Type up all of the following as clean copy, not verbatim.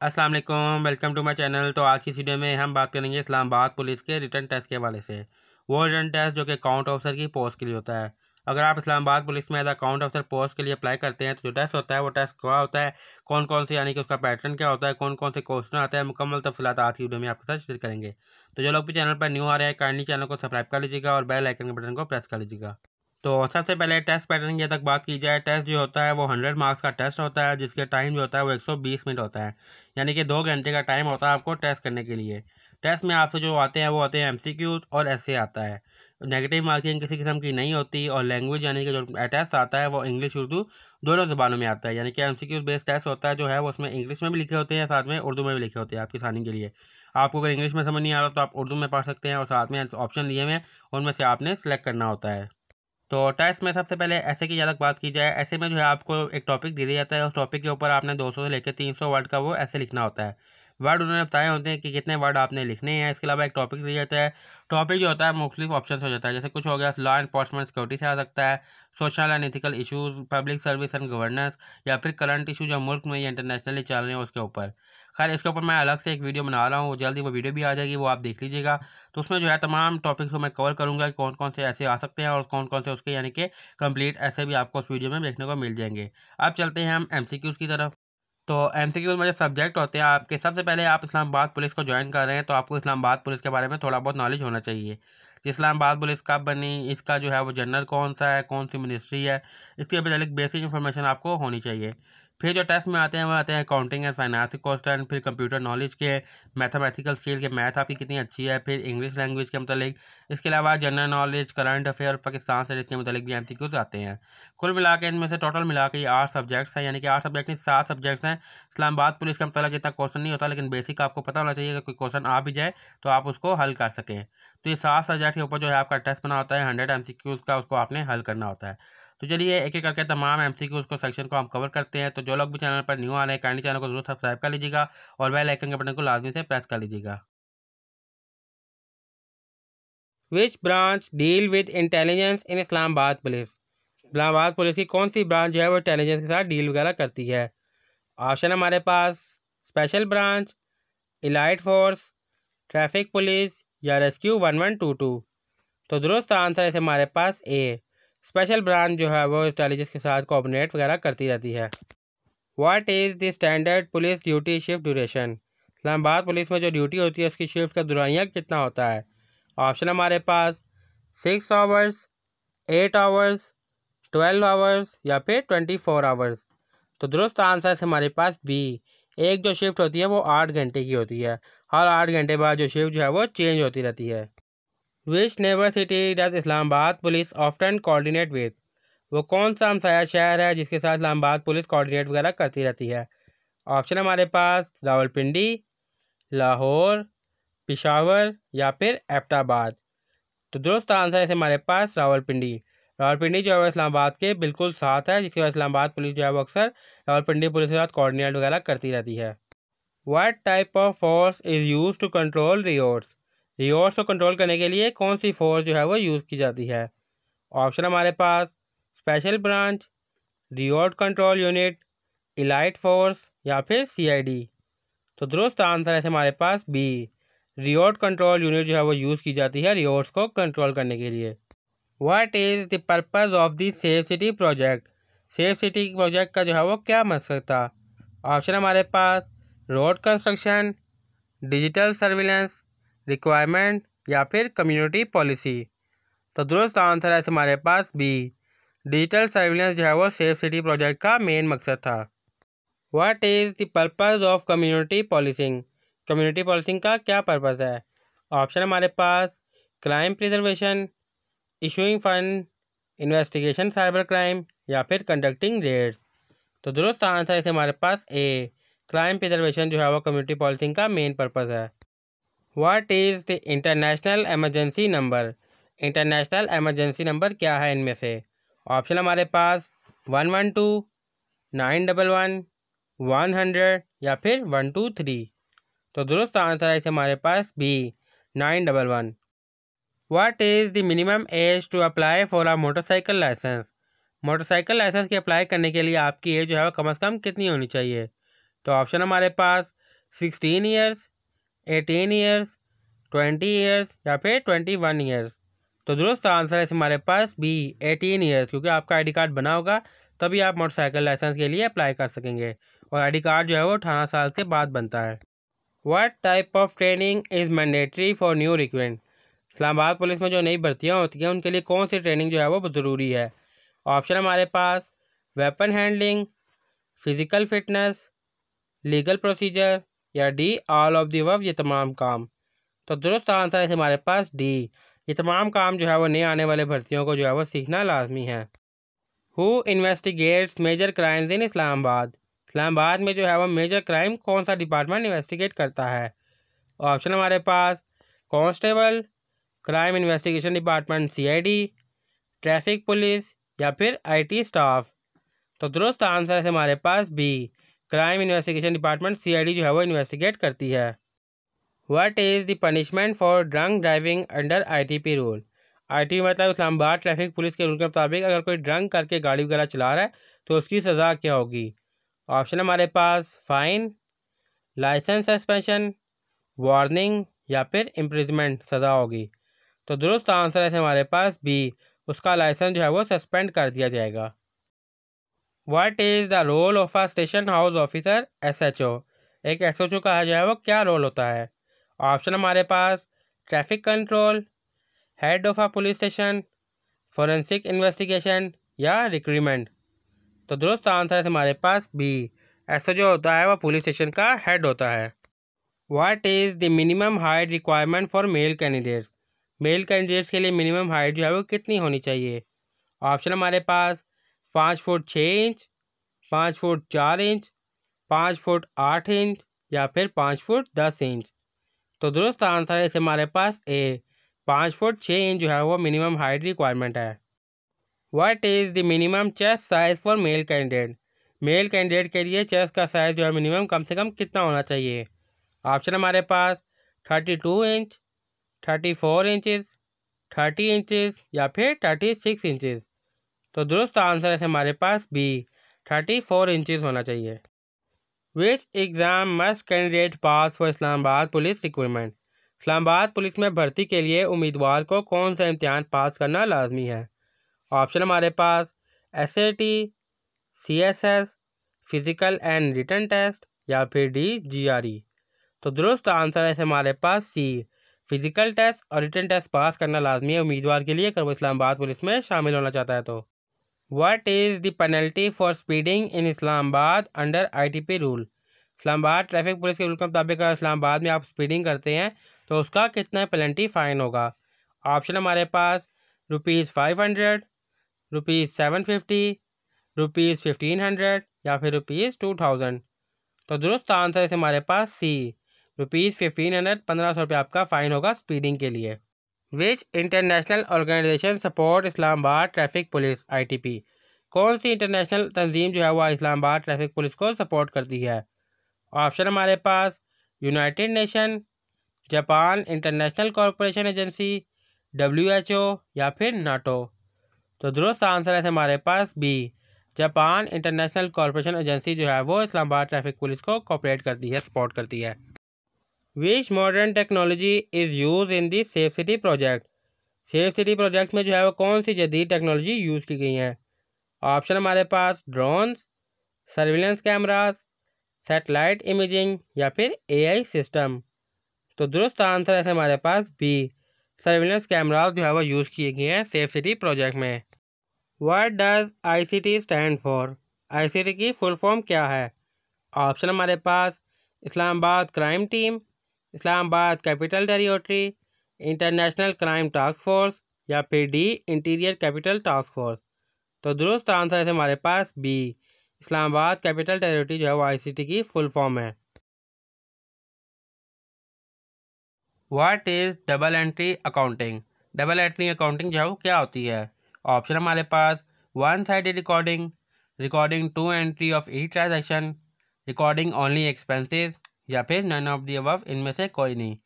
अस्सलाम वालेकुम, welcome to my channel. तो आज की इस वीडियो में हम बात करेंगे इस्लामाबाद पुलिस के रिटन टेस्ट के हवाले से। वो रिटन टेस्ट जो कि अकाउंट ऑफिसर की पोस्ट के लिए होता है। अगर आप इस्लामाबाद पुलिस में एज अकाउंट ऑफिसर पोस्ट के लिए अप्लाई करते हैं तो जो टेस्ट होता है वो टेस्ट क्या होता है, कौन कौन से यानी कि उसका पैटर्न क्या होता है, कौन कौन से क्वेश्चन आते हैं, मुकम्मल तफसीलात आज की वीडियो में आपके साथ शेयर करेंगे। तो जो लोग भी चैनल पर न्यू आ रहे हैं काइंडली चैनल को सब्सक्राइब कर लीजिएगा और बेल आइकन के बटन को प्रेस कर लीजिएगा। तो सबसे पहले टेस्ट पैटर्न की तक बात की जाए। टेस्ट जो होता है वो 100 मार्क्स का टेस्ट होता है, जिसके टाइम जो होता है वो 120 मिनट होता है, यानी कि 2 घंटे का टाइम होता है आपको टेस्ट करने के लिए। टेस्ट में आपसे जो आते हैं वो आते हैं एमसीक्यूज और एसए आता है। नेगेटिव मार्किंग किसी किस्म की नहीं होती और लैंग्वेज यानी कि जो टेस्ट आता है वो इंग्लिश उर्दू दोनों ज़बानों में आता है, यानी कि एमसीक्यूज बेस्ड टेस्ट होता है जो है वो उसमें इंग्लिश में भी लिखे होते हैं, साथ में उर्दू में भी लिखे होते हैं आपकी आसानी के लिए। आपको अगर इंग्लिश में समझ नहीं आ रहा तो आप उर्दू में पढ़ सकते हैं और साथ में ऑप्शन दिए हुए हैं उनमें से आपने सेलेक्ट करना होता है। तो टेस्ट में सबसे पहले ऐसे की ज़्यादा बात की जाए। ऐसे में जो है आपको एक टॉपिक दे दिया जाता है, उस टॉपिक के ऊपर आपने 200 से लेकर 300 वर्ड का वो ऐसे लिखना होता है। वर्ड उन्होंने बताए होते हैं कि कितने वर्ड आपने लिखने हैं। इसके अलावा एक टॉपिक दिया जाता है। टॉपिक जो होता है मुख्तलिफ ऑप्शन हो जाता है, जैसे कुछ हो गया लॉ एनफोर्समेंट सिक्योरिटी से आ सकता है, social and ethical issues, public service and governance, या फिर करंट इशू जो मुल्क में या इंटरनेशनली चल रहे हैं उसके ऊपर। खैर इसके ऊपर मैं अलग से एक वीडियो बना रहा हूँ, जल्दी वो वीडियो भी आ जाएगी, वो आप देख लीजिएगा। तो उसमें जो है तमाम टॉपिक्स को मैं कवर करूँगा कि कौन कौन से ऐसे आ सकते हैं और कौन कौन से उसके यानी कि कंप्लीट ऐसे भी आपको उस वीडियो में देखने को मिल जाएंगे। अब चलते हैं हम एमसीक्यूज़ की तरफ। तो एमसीक्यूज़ में जो सब्जेक्ट होते हैं आपके, सबसे पहले आप इस्लामाबाद पुलिस को ज्वाइन कर रहे हैं तो आपको इस्लामाबाद पुलिस के बारे में थोड़ा बहुत नॉलेज होना चाहिए कि इस्लामाबाद पुलिस कब बनी, इसका जो है वो जनरल कौन सा है, कौन सी मिनिस्ट्री है, इसके मतलब बेसिक इन्फॉर्मेशन आपको होनी चाहिए। फिर जो टेस्ट में आते हैं वो आते हैं अकाउंटिंग एंड फाइनेंस के क्वेश्चन, फिर कंप्यूटर नॉलेज के, मैथमेटिकल स्किल के, मैथ आपकी कितनी अच्छी है, फिर इंग्लिश लैंग्वेज के मतलब। इसके अलावा general knowledge, current affair, Pakistan से इसके मतलब भी एमसीक्यूज आते हैं। कुल मिला के इनमें से टोटल मिला के 8 सब्जेक्ट्स हैं, यानी कि 8 सब्जेक्ट नहीं 7 सब्जेक्ट्स हैं। इस्लामाबाद पुलिस का मतलब इतना क्वेश्चन नहीं होता, लेकिन बेसिक आपको पता होना चाहिए कि कोई क्वेश्चन आ भी जाए तो आप उसको हल कर सकें। तो ये 7 सब्जेक्ट के ऊपर जो है आपका टेस्ट बना होता है 100 एमसीक्यूज़ का, उसको आपने हल करना होता है। तो चलिए एक एक करके तमाम एमसीक्यूज़ को सेक्शन को हम कवर करते हैं। तो जो लोग भी चैनल पर न्यू आ रहे हैं काइंडली चैनल को जरूर सब्सक्राइब कर लीजिएगा और बेल आइकन के बटन को लाजमी से प्रेस कर लीजिएगा। Which branch deal with intelligence in Islamabad police? Islamabad police की कौन सी ब्रांच जो है वो इंटेलिजेंस के साथ डील वगैरह करती है? ऑप्शन हमारे पास special branch, elite force, traffic police या रेस्क्यू 1122। तो दुरुस्त आंसर है हमारे पास ए, स्पेशल ब्रांच जो है वो इंटेलिजेंस के साथ कोऑर्डिनेट वगैरह करती रहती है। What is the standard police duty shift duration? Islamabad police में जो ड्यूटी होती है उसकी शिफ्ट का दुरानिया कितना होता है? ऑप्शन हमारे पास 6 आवर्स, 8 आवर्स, 12 आवर्स या फिर 24 आवर्स। तो दुरुस्त आंसर है हमारे पास बी, एक जो शिफ्ट होती है वो 8 घंटे की होती है। हर 8 घंटे बाद जो शिफ्ट जो है वो चेंज होती रहती है। Which neighbour city does Islamabad police often coordinate with? वो कौन सा हमसाया शहर है जिसके साथ इस्लामाबाद पुलिस कोऑर्डिनेट वगैरह करती रहती है? ऑप्शन हमारे पास रावलपिंडी, लाहौर, पिशावर या फिर एबटाबाद। तो दुरुस्त आंसर है हमारे पास रावलपिंडी। रावलपिंडी जो है वो इस्लामाबाद के बिल्कुल साथ है, जिसके बाद इस्लामाबाद पुलिस जो है वो अक्सर रावलपिंडी पुलिस के साथ कोऑर्डिनेट वगैरह करती रहती है। What type of force is use to control riots? Riots को कंट्रोल करने के लिए कौन सी फोर्स जो है वो यूज़ की जाती है? ऑप्शन हमारे पास special branch, riot control unit, elite force या फिर सीआईडी। तो दुरुस्त आंसर है हमारे पास बी, रियोट कंट्रोल यूनिट जो है वो यूज़ की जाती है रियोट्स को कंट्रोल करने के लिए। What is the purpose of the safe city project? Safe city project का जो है वो क्या मकसद था? ऑप्शन हमारे पास road construction, digital surveillance, requirement या फिर कम्युनिटी पॉलिसी। तो दुरुस्त आंसर है हमारे पास बी, डिजिटल सर्विलेंस जो है वो सेफ सिटी प्रोजेक्ट का मेन मकसद था। What is the purpose of community policing? Community policing का क्या पर्पज़ है? ऑप्शन हमारे पास crime preservation, issuing fund, investigation cyber crime या फिर कंडक्टिंग रेड्स। तो दुरुस्त आंसर है हमारे पास ए, क्राइम प्रिजर्वेशन जो है वो कम्युनिटी पॉलिसिंग का मेन पर्पज़ है। What is the international emergency number? International emergency number क्या है इनमें से? ऑप्शन हमारे पास 112, 911, 100 या फिर 123। तो दुरुस्त आंसर है हमारे पास B, 911। What is the minimum age to apply for a motorcycle licence? Motorcycle licence के अप्लाई करने के लिए आपकी एज जो है वो कम से कम कितनी होनी चाहिए? तो ऑप्शन हमारे पास 16 ईयर्स, 18 ईयर्स, 20 ईयर्स या फिर 21 ईयर्स। तो दुरुस्त आंसर है हमारे पास बी 18 ईयर्स, क्योंकि आपका आईडी कार्ड बना होगा तभी आप मोटरसाइकिल लाइसेंस के लिए अप्लाई कर सकेंगे, और आईडी कार्ड जो है वो 18 साल के बाद बनता है। What type of training is mandatory for new recruitment? Islamabad police में जो नई भर्तियाँ होती हैं उनके लिए कौन सी ट्रेनिंग जो है वो ज़रूरी है? ऑप्शन हमारे पास weapon handling, physical fitness, legal procedure या D all of the above, ये तमाम काम। तो दुरुस्त आंसर है हमारे पास डी, ये तमाम काम जो है वो नए आने वाले भर्तियों को जो है वो सीखना लाजमी है। Who investigates major crimes in Islamabad? Islamabad में जो है वो मेजर क्राइम कौन सा डिपार्टमेंट इन्वेस्टिगेट करता है? ऑप्शन हमारे पास constable, crime investigation department CID, traffic police या फिर आईटी स्टाफ। तो दुरुस्त आंसर है हमारे पास B, crime investigation department CID जो है वो इन्वेस्टिगेट करती है। What is the punishment for drunk driving under ITP rule? ITP मतलब इस्लामाबाद ट्रैफिक पुलिस के रूल के मुताबिक अगर कोई ड्रंक करके गाड़ी वगैरह चला रहा है तो उसकी सज़ा क्या होगी? ऑप्शन हमारे पास फ़ाइन, लाइसेंस सस्पेंशन, वार्निंग या फिर इम्प्रिजमेंट सज़ा होगी। तो दुरुस्त आंसर है हमारे पास बी, उसका लाइसेंस जो है वो सस्पेंड कर दिया जाएगा। What is the role of a station house officer SHO? एक एसएचओ का जो है वो क्या रोल होता है? ऑप्शन हमारे पास traffic control, head of a police station, forensic investigation या रिक्रूटमेंट। तो दुरुस्त आंसर है हमारे पास बी, एसएचओ होता है वो पुलिस स्टेशन का हेड होता है। What is the minimum height requirement for male candidates? Male candidates के लिए मिनिमम हाइट जो है वो कितनी होनी चाहिए? ऑप्शन हमारे पास 5 foot 6 inch, 5 foot 4 inch, 5 foot 8 inch या फिर 5 फुट 10 इंच। तो दुरुस्त आंसर है हमारे पास ए, 5 फुट 6 इंच जो है वो मिनिमम हाइट रिक्वायरमेंट है। What is the minimum chest size for male candidate? Male candidate के लिए चेस्ट का साइज़ जो है मिनिमम कम से कम कितना होना चाहिए? ऑप्शन हमारे पास 32 इंच, 34 इंचज़, 30 इंचज़ या फिर 36 इंचज़। तो दुरुस्त आंसर है हमारे पास बी, 34 इंचज़ होना चाहिए। Which exam must candidate pass for Islamabad police recruitment? Islamabad police में भर्ती के लिए उम्मीदवार को कौन सा इम्तिहान पास करना लाजमी है? ऑप्शन हमारे पास SAT, CSS, physical and written test या फिर डी जीआरई। तो दुरुस्त आंसर है हमारे पास सी, फिज़िकल टेस्ट और रिटन टेस्ट पास करना लाजमी है उम्मीदवार के लिए अगर वो इस्लामाबाद पुलिस में शामिल होना चाहता है तो। What is the penalty for speeding in Islamabad under ITP rule? Islamabad traffic police के रूल के मुताबिक अगर इस्लामाबाद में आप स्पीडिंग करते हैं तो उसका कितना पेनल्टी फ़ाइन होगा? ऑप्शन हमारे पास ₹500, ₹750, ₹1500 या फिर ₹2000। तो दुरुस्त आंसर है हमारे पास सी, ₹1500, 1500 रुपये आपका फ़ाइन होगा स्पीडिंग के लिए। Which international organisation support Islamabad traffic police ITP? कौन सी इंटरनेशनल तंजीम जो है वह इस्लामाबाद ट्रैफिक पुलिस को सपोर्ट करती है? ऑप्शन हमारे पास United Nation, Japan International Corporation Agency, WHO या फिर नाटो। तो दुरुस्त आंसर है हमारे पास B, Japan International Corporation Agency जो है वो इस्लामाबाद ट्रैफिक पुलिस को कोऑपरेट करती है, सपोर्ट करती है। Which modern technology is use in the safe city project? Safe city project में जो है वो कौन सी जदीद टेक्नोलॉजी यूज़ की गई हैं? ऑप्शन हमारे पास drones, surveillance cameras, satellite imaging या फिर AI सिस्टम। तो दुरुस्त आंसर है हमारे पास बी, सर्विलेंस कैमराज जो है वो यूज़ किए गए हैं सेफ सिटी प्रोजेक्ट में। What does ICT stand for? ICT की फुल फॉर्म क्या है? ऑप्शन हमारे पास Islamabad crime team, Islamabad capital territory, international crime task force या फिर D interior capital task force. तो दुरुस्त आंसर है हमारे पास बी, इस्लामाबाद कैपिटल टेरिटरी जो है वो ICT की फुल फॉर्म है। What is double entry accounting? Double entry accounting जो है वो क्या होती है? ऑप्शन हमारे पास one sided recording, recording two entry of each transaction, recording only expenses या फिर नन ऑफ दी अबव, इनमें से कोई नहीं।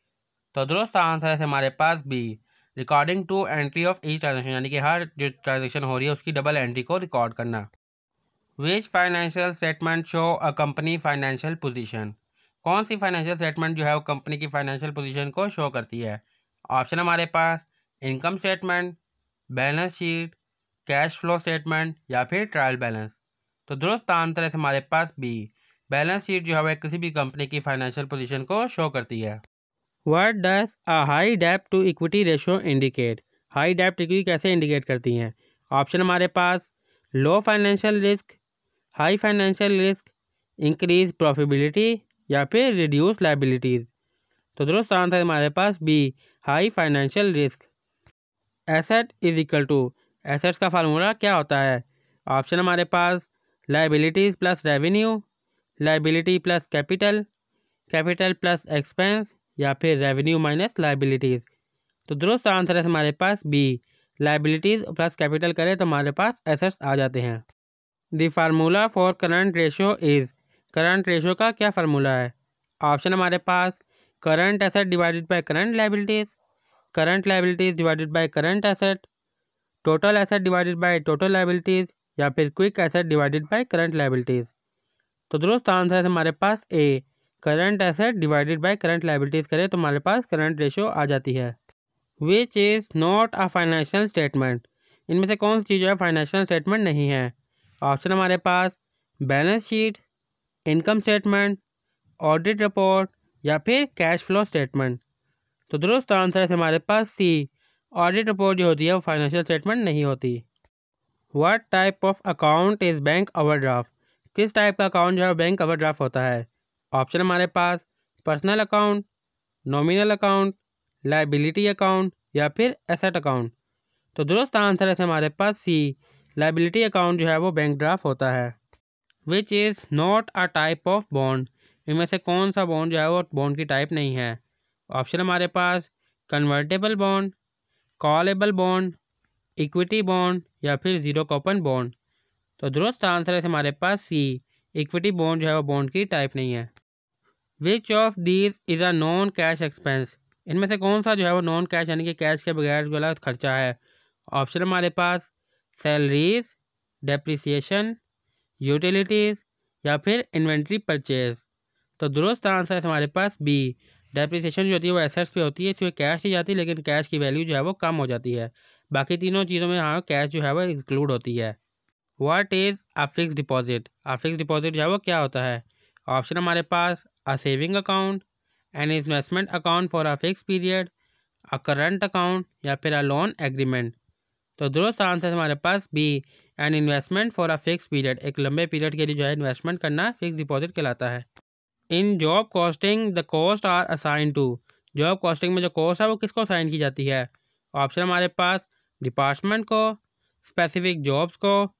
तो दुरुस्त आंसर है हमारे पास B, recording two entry of each transaction, यानी कि हर जो ट्रांजेक्शन हो रही है उसकी डबल एंट्री को रिकॉर्ड करना। Which financial statement show a company financial position? कौन सी फाइनेंशियल स्टेटमेंट जो है वो कंपनी की फाइनेंशियल पोजीशन को शो करती है? ऑप्शन हमारे पास income statement, balance sheet, cash flow statement या फिर ट्रायल बैलेंस। तो दुरुस्त आंसर है हमारे पास बी, बैलेंस शीट जो है वह किसी भी कंपनी की फाइनेंशियल पोजीशन को शो करती है। व्हाट डज अ हाई डेब्ट to equity ratio indicate? High डेब्ट इक्विटी कैसे इंडिकेट करती हैं? ऑप्शन हमारे पास low financial risk, high financial risk, increase profitability या फिर रिड्यूस लायबिलिटीज़। तो दुरुस्त आंसर हमारे पास B, high financial risk. Asset is equal to, assets का फार्मूला क्या होता है? ऑप्शन हमारे पास liabilities plus revenue, liability plus capital, capital plus expense या फिर रेवेन्यू माइनस लायबिलिटीज़। तो दुरुस्त आंसर है हमारे पास बी, लायबिलिटीज़ प्लस कैपिटल करें तो हमारे पास एसेट्स आ जाते हैं। The formula for current ratio is, current ratio का क्या फार्मूला है? ऑप्शन हमारे पास current asset divided by current liabilities, current liabilities divided by current asset, total asset divided by total liabilities या फिर quick asset divided by current liabilities. तो दुरुस्त answer है हमारे पास A, current asset divided by current liabilities करें तो हमारे पास करंट रेशियो आ जाती है। Which is not a financial statement? इनमें से कौन सी चीज़ है फाइनेंशियल स्टेटमेंट नहीं है? ऑप्शन हमारे पास balance sheet, income statement, audit report या फिर कैश फ्लो स्टेटमेंट। तो दुरुस्त आंसर है हमारे पास सी, ऑडिट रिपोर्ट जो होती है वो फाइनेंशियल स्टेटमेंट नहीं होती। What type of account is bank overdraft? किस टाइप का अकाउंट जो है बैंक ओवरड्राफ्ट होता है? ऑप्शन हमारे पास personal account, nominal account, liability account या फिर एसेट अकाउंट। तो दुरुस्त आंसर है हमारे पास सी, लायबिलिटी अकाउंट जो है वो बैंक ड्राफ्ट होता है। Which is not a type of bond? इनमें से कौन सा बॉन्ड जो है वो बॉन्ड की टाइप नहीं है? ऑप्शन हमारे पास convertible bond, callable bond, equity bond या फिर जीरो कूपन बॉन्ड। तो दुरुस्त आंसर है हमारे पास सी, इक्विटी बॉन्ड जो है वो बॉन्ड की टाइप नहीं है। Which of these is a non cash expense? इनमें से कौन सा जो है वो नॉन कैश यानी कि कैश के बगैर वाला खर्चा है? ऑप्शन हमारे पास सैलरीज, डेप्रिसिएशन, यूटिलिटीज़ या फिर इन्वेंट्री परचेज। तो दुरुस्त आंसर है हमारे पास बी, डेप्रिसिएशन जो होती है वो एसेट्स पे होती है, इसमें कैश नहीं जाती लेकिन कैश की वैल्यू जो है वो कम हो जाती है। बाकी तीनों चीज़ों में हाँ कैश जो है वो इंक्लूड होती है। What is a fix deposit? A fix deposit जो है वो क्या होता है? ऑप्शन हमारे पास a saving account, an investment account for a fix period, a current account या फिर अ लोन एग्रीमेंट। तो दुरुस्त आंसर हमारे पास B, an investment for a fix period, एक लंबे पीरियड के लिए जो है इन्वेस्टमेंट करना फिक्स डिपॉजिट कहलाता है। In job costing the cost are assign to, job costing में जो कॉस्ट है वो किसको असाइन की जाती है? ऑप्शन हमारे पास डिपार्टमेंट को, स्पेसिफिक जॉब्स को,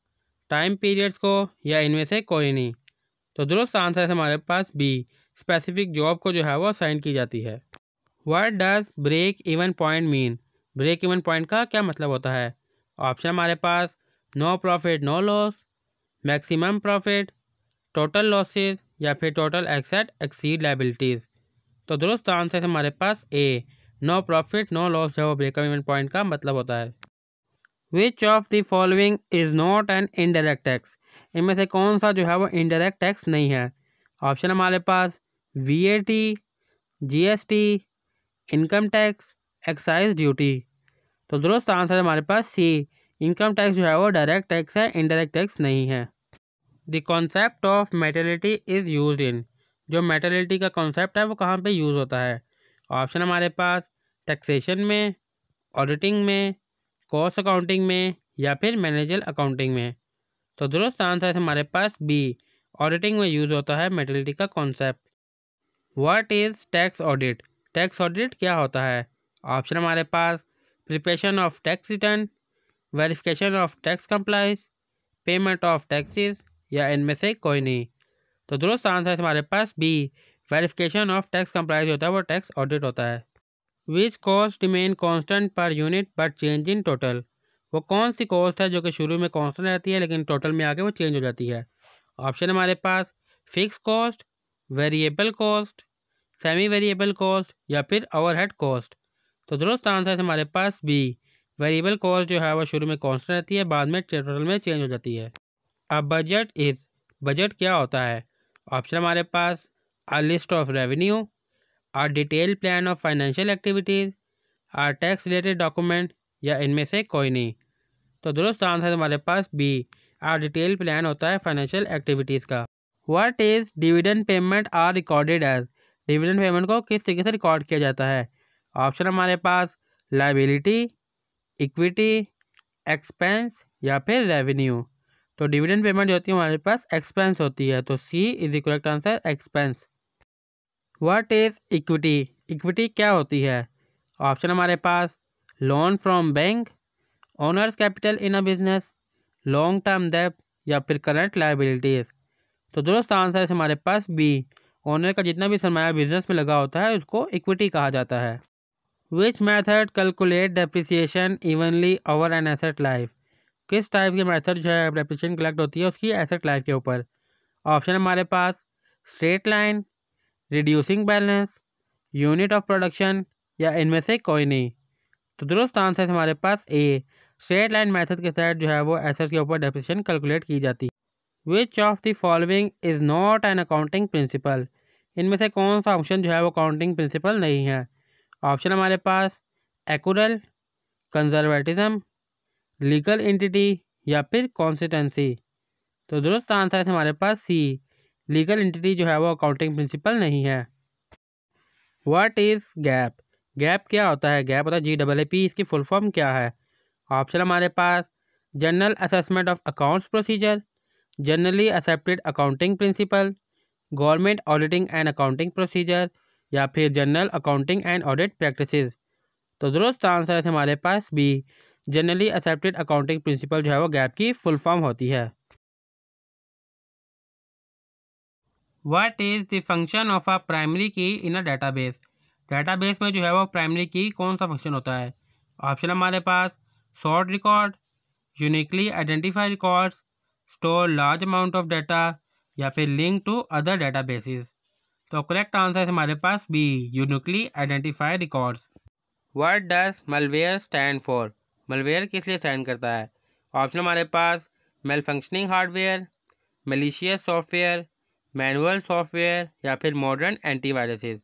टाइम पीरियड्स को या इनमें से कोई नहीं। तो दुरुस्त आंसर है हमारे पास बी, स्पेसिफिक जॉब को जो है वो असाइन की जाती है। What does break even point mean? Break even point का क्या मतलब होता है? ऑप्शन हमारे पास no profit no loss, maximum profit, total losses या फिर टोटल एसेट एक्सीड लायबिलिटीज़। तो दुरुस्त आंसर हमारे पास A, no profit no loss जो ब्रेक इवन पॉइंट का मतलब होता है। Which of the following is not an indirect tax? इनमें से कौन सा जो है वो इनडायरेक्ट टैक्स नहीं है? ऑप्शन हमारे पास VAT, GST, income tax, excise duty. तो दुरुस्त आंसर हमारे पास सी, इनकम टैक्स जो है वो डायरेक्ट टैक्स है, इनडायरेक्ट टैक्स नहीं है। The concept of maternity is use इन, जो मेटर्निटी का कॉन्सेप्ट है वो कहाँ पे यूज़ होता है? ऑप्शन हमारे पास टैक्सेशन में, ऑडिटिंग में, कॉस्ट अकाउंटिंग में या फिर मैनेजर अकाउंटिंग में। तो दुरुस्त आंसर है हमारे पास बी, ऑडिटिंग में यूज़ होता है मेटर्निटी का concept. What is tax audit? Tax audit क्या होता है? ऑप्शन हमारे पास preparation of tax return, verification of tax compliance, payment of taxes या इनमें से कोई नहीं। तो दुरुस्त आंसर है हमारे पास B, verification of tax compliance होता है वो टैक्स ऑडिट होता है। Which cost remain constant per unit but change in total? वो कौन सी कॉस्ट है जो कि शुरू में कांस्टेंट रहती है लेकिन टोटल में आके वो चेंज हो जाती है? ऑप्शन हमारे पास fix cost, variable cost, semi variable cost या फिर ओवरहेड कॉस्ट। तो दुरुस्त आंसर है हमारे पास बी, वेरिएबल कॉस्ट जो है वो शुरू में कांस्टेंट रहती है, बाद में टोटल में चेंज हो जाती है। अब बजट इज़, बजट क्या होता है? ऑप्शन हमारे पास a list of revenue, a detailed plan of financial activities, a tax related document या इनमें से कोई नहीं। तो दुरुस्त आंसर है हमारे पास बी, आ डिटेल प्लान होता है फाइनेंशियल एक्टिविटीज़ का। What is dividend payment are recorded as, dividend payment को किस तरीके से रिकॉर्ड किया जाता है? ऑप्शन हमारे पास लायबिलिटी, इक्विटी, एक्सपेंस या फिर रेवेन्यू। तो डिविडेंड पेमेंट जो होती है हमारे पास एक्सपेंस होती है, तो C is the correct answer, expense. What is equity, equity क्या होती है? ऑप्शन हमारे पास loan from bank, owner's capital in a business, long term डेब्ट या फिर करंट लायबिलिटीज़। तो दुरुस्त आंसर है हमारे पास बी, ओनर का जितना भी सरमाया बिजनेस में लगा होता है उसको इक्विटी कहा जाता है। Which method calculate depreciation evenly over an asset life, किस टाइप के मेथड जो है डेप्रिसिएशन कलेक्ट होती है उसकी एसेट लाइफ के ऊपर? ऑप्शन हमारे पास straight line, reducing balance, unit of production या इनमें से कोई नहीं। तो दुरुस्त आंसर है हमारे पास ए, स्ट्रेट लाइन मेथड के तहत जो है वो एसेट्स के ऊपर डेप्रिसिएशन कैलकुलेट की जाती है। Which of the following is not an accounting principle, इनमें से कौन सा ऑप्शन जो है वो अकाउंटिंग प्रिंसिपल नहीं है? ऑप्शन हमारे पास एक्यूरल, कंजर्वेटिज्म, लीगल एंटिटी या फिर कॉन्सिस्टेंसी। तो दुरुस्त आंसर है हमारे पास सी, लीगल एंटिटी जो है वो अकाउंटिंग प्रिंसिपल नहीं है। व्हाट इज़ गैप, गैप क्या होता है? गैप होता है GAAP, इसकी फुल फॉर्म क्या है? ऑप्शन हमारे पास general assessment of accounts procedure, generally accepted accounting principle, government auditing and accounting procedure या फिर general accounting and audit practices. तो दुरुस्त आंसर है हमारे पास B, generally accepted accounting principle जो है वो गैप की फुल फॉर्म होती है। What is the function of a primary key in a database, database में जो है वो प्राइमरी की कौन सा फंक्शन होता है? ऑप्शन हमारे पास sort record, uniquely identify records, store large amount of data या फिर लिंक टू अदर डेटाबेसेस। तो करेक्ट आंसर है हमारे पास B, uniquely identify records. What does malware stand for, malware किस लिए स्टैंड करता है? ऑप्शन हमारे पास malfunctioning hardware, malicious software, manual software या फिर मॉडर्न एंटीवायरसेस।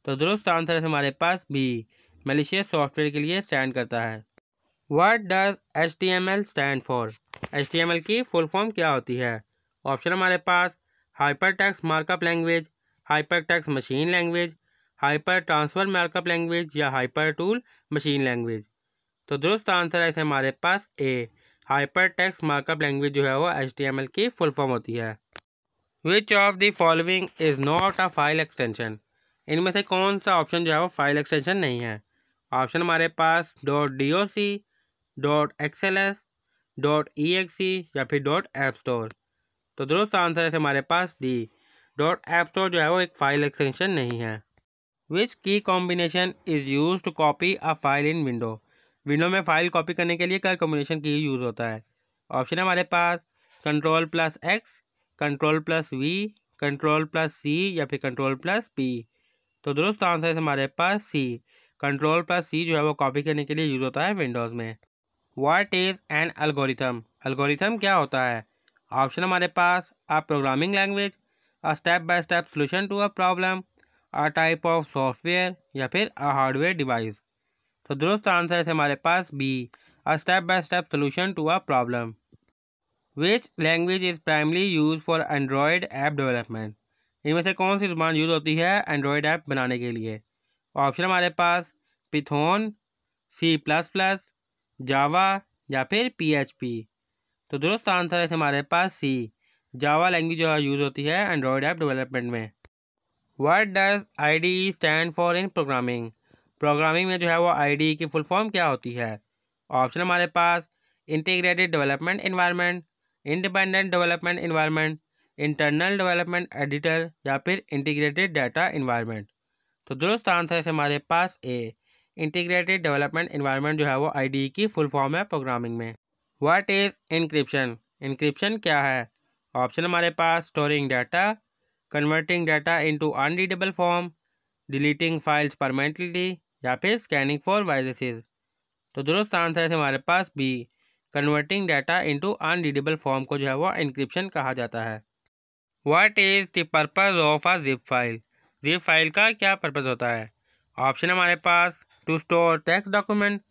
तो दुरुस्त आंसर है हमारे पास बी, मलिशियस सॉफ्टवेयर के लिए स्टैंड करता है। What does HTML stand for, HTML की फुल फॉर्म क्या होती है? ऑप्शन हमारे पास hyper text markup language, hyper text machine language, hyper transfer markup language या हाइपर टूल मशीन लैंग्वेज। तो दुरुस्त आंसर है हमारे पास A, hyper text markup language जो है वो HTML की फुल फॉर्म होती है। Which of the following is not a file extension, इनमें से कौन सा ऑप्शन जो है वो फाइल एक्सटेंशन नहीं है? ऑप्शन हमारे पास .doc, .xls, .exe या फिर .app store। तो दुरुस्त आंसर है हमारे पास डी, .app store जो है वो एक फाइल एक्सटेंशन नहीं है। Which key combination is use to copy a file in window, window में फाइल कॉपी करने के लिए क्या कॉम्बिनेशन की यूज़ होता है? ऑप्शन हमारे पास Ctrl+X, Ctrl+V, Ctrl+C या फिर Ctrl+P। तो दुरुस्त आंसर है हमारे पास सी, Ctrl+C जो है वो कॉपी करने के लिए यूज़ होता है विंडोज़ में। What is an algorithm, algorithm क्या होता है? ऑप्शन हमारे पास a programming language, a step by step solution to a problem, a type of software या फिर अ हार्डवेयर डिवाइस। तो दुरुस्त आंसर है हमारे पास B, a step by step solution to a problem. Which language is primarily use for Android app development, इनमें से कौन सी ज़ुबान यूज़ होती है एंड्रॉयड ऐप बनाने के लिए? ऑप्शन हमारे पास पिथोन, C++, जावा या फिर PHP। तो दुरुस्त आंसर है हमारे पास सी, जावा लैंग्वेज जो यूज़ होती है एंड्रॉयड ऐप डेवलपमेंट में। What does IDE stand for in programming, programming में जो है वो IDE की फुल फॉर्म क्या होती है? ऑप्शन हमारे पास integrated development environment, independent development environment, internal development editor या फिर इंटीग्रेटेड डाटा इन्वायरमेंट। तो दुरुस्त आंसर है हमारे पास ए, इंटीग्रेटेड डेवलपमेंट इन्वायरमेंट जो है वो IDE की फुल फॉर्म है प्रोग्रामिंग में। व्हाट इज़ इनक्रिप्शन, इनक्रिप्शन क्या है? ऑप्शन हमारे पास storing data, converting data into unreadable form, deleting files permanently या फिर स्कैनिंग फॉर वायरसेस। तो दुरुस्त आंसर है हमारे पास B, converting data into unreadable form को जो है वो इनक्रिप्शन कहा जाता है। What is the purpose of a zip file? Zip file का क्या पर्पज़ होता है? ऑप्शन हमारे पास to store text document,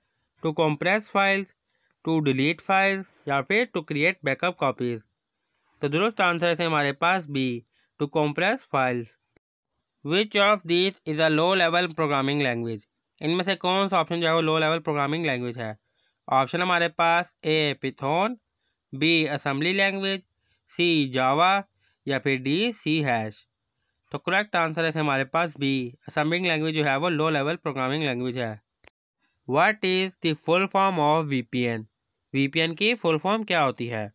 to compress files, to delete files या फिर टू क्रिएट बैकअप कॉपीज़। तो दुरुस्त आंसर है हमारे पास B, to compress files. Which of this is a low level programming language? इनमें से कौन सा ऑप्शन जो है वो लो लेवल प्रोग्रामिंग लैंग्वेज है? ऑप्शन हमारे पास A Python, B assembly language, C Java या फिर डी सी हैश। तो करेक्ट आंसर है हमारे पास बी, असेंबलिंग लैंग्वेज जो है वो लो लेवल प्रोग्रामिंग लैंग्वेज है। What is the full form of VPN? VPN की फुल फॉर्म क्या होती है?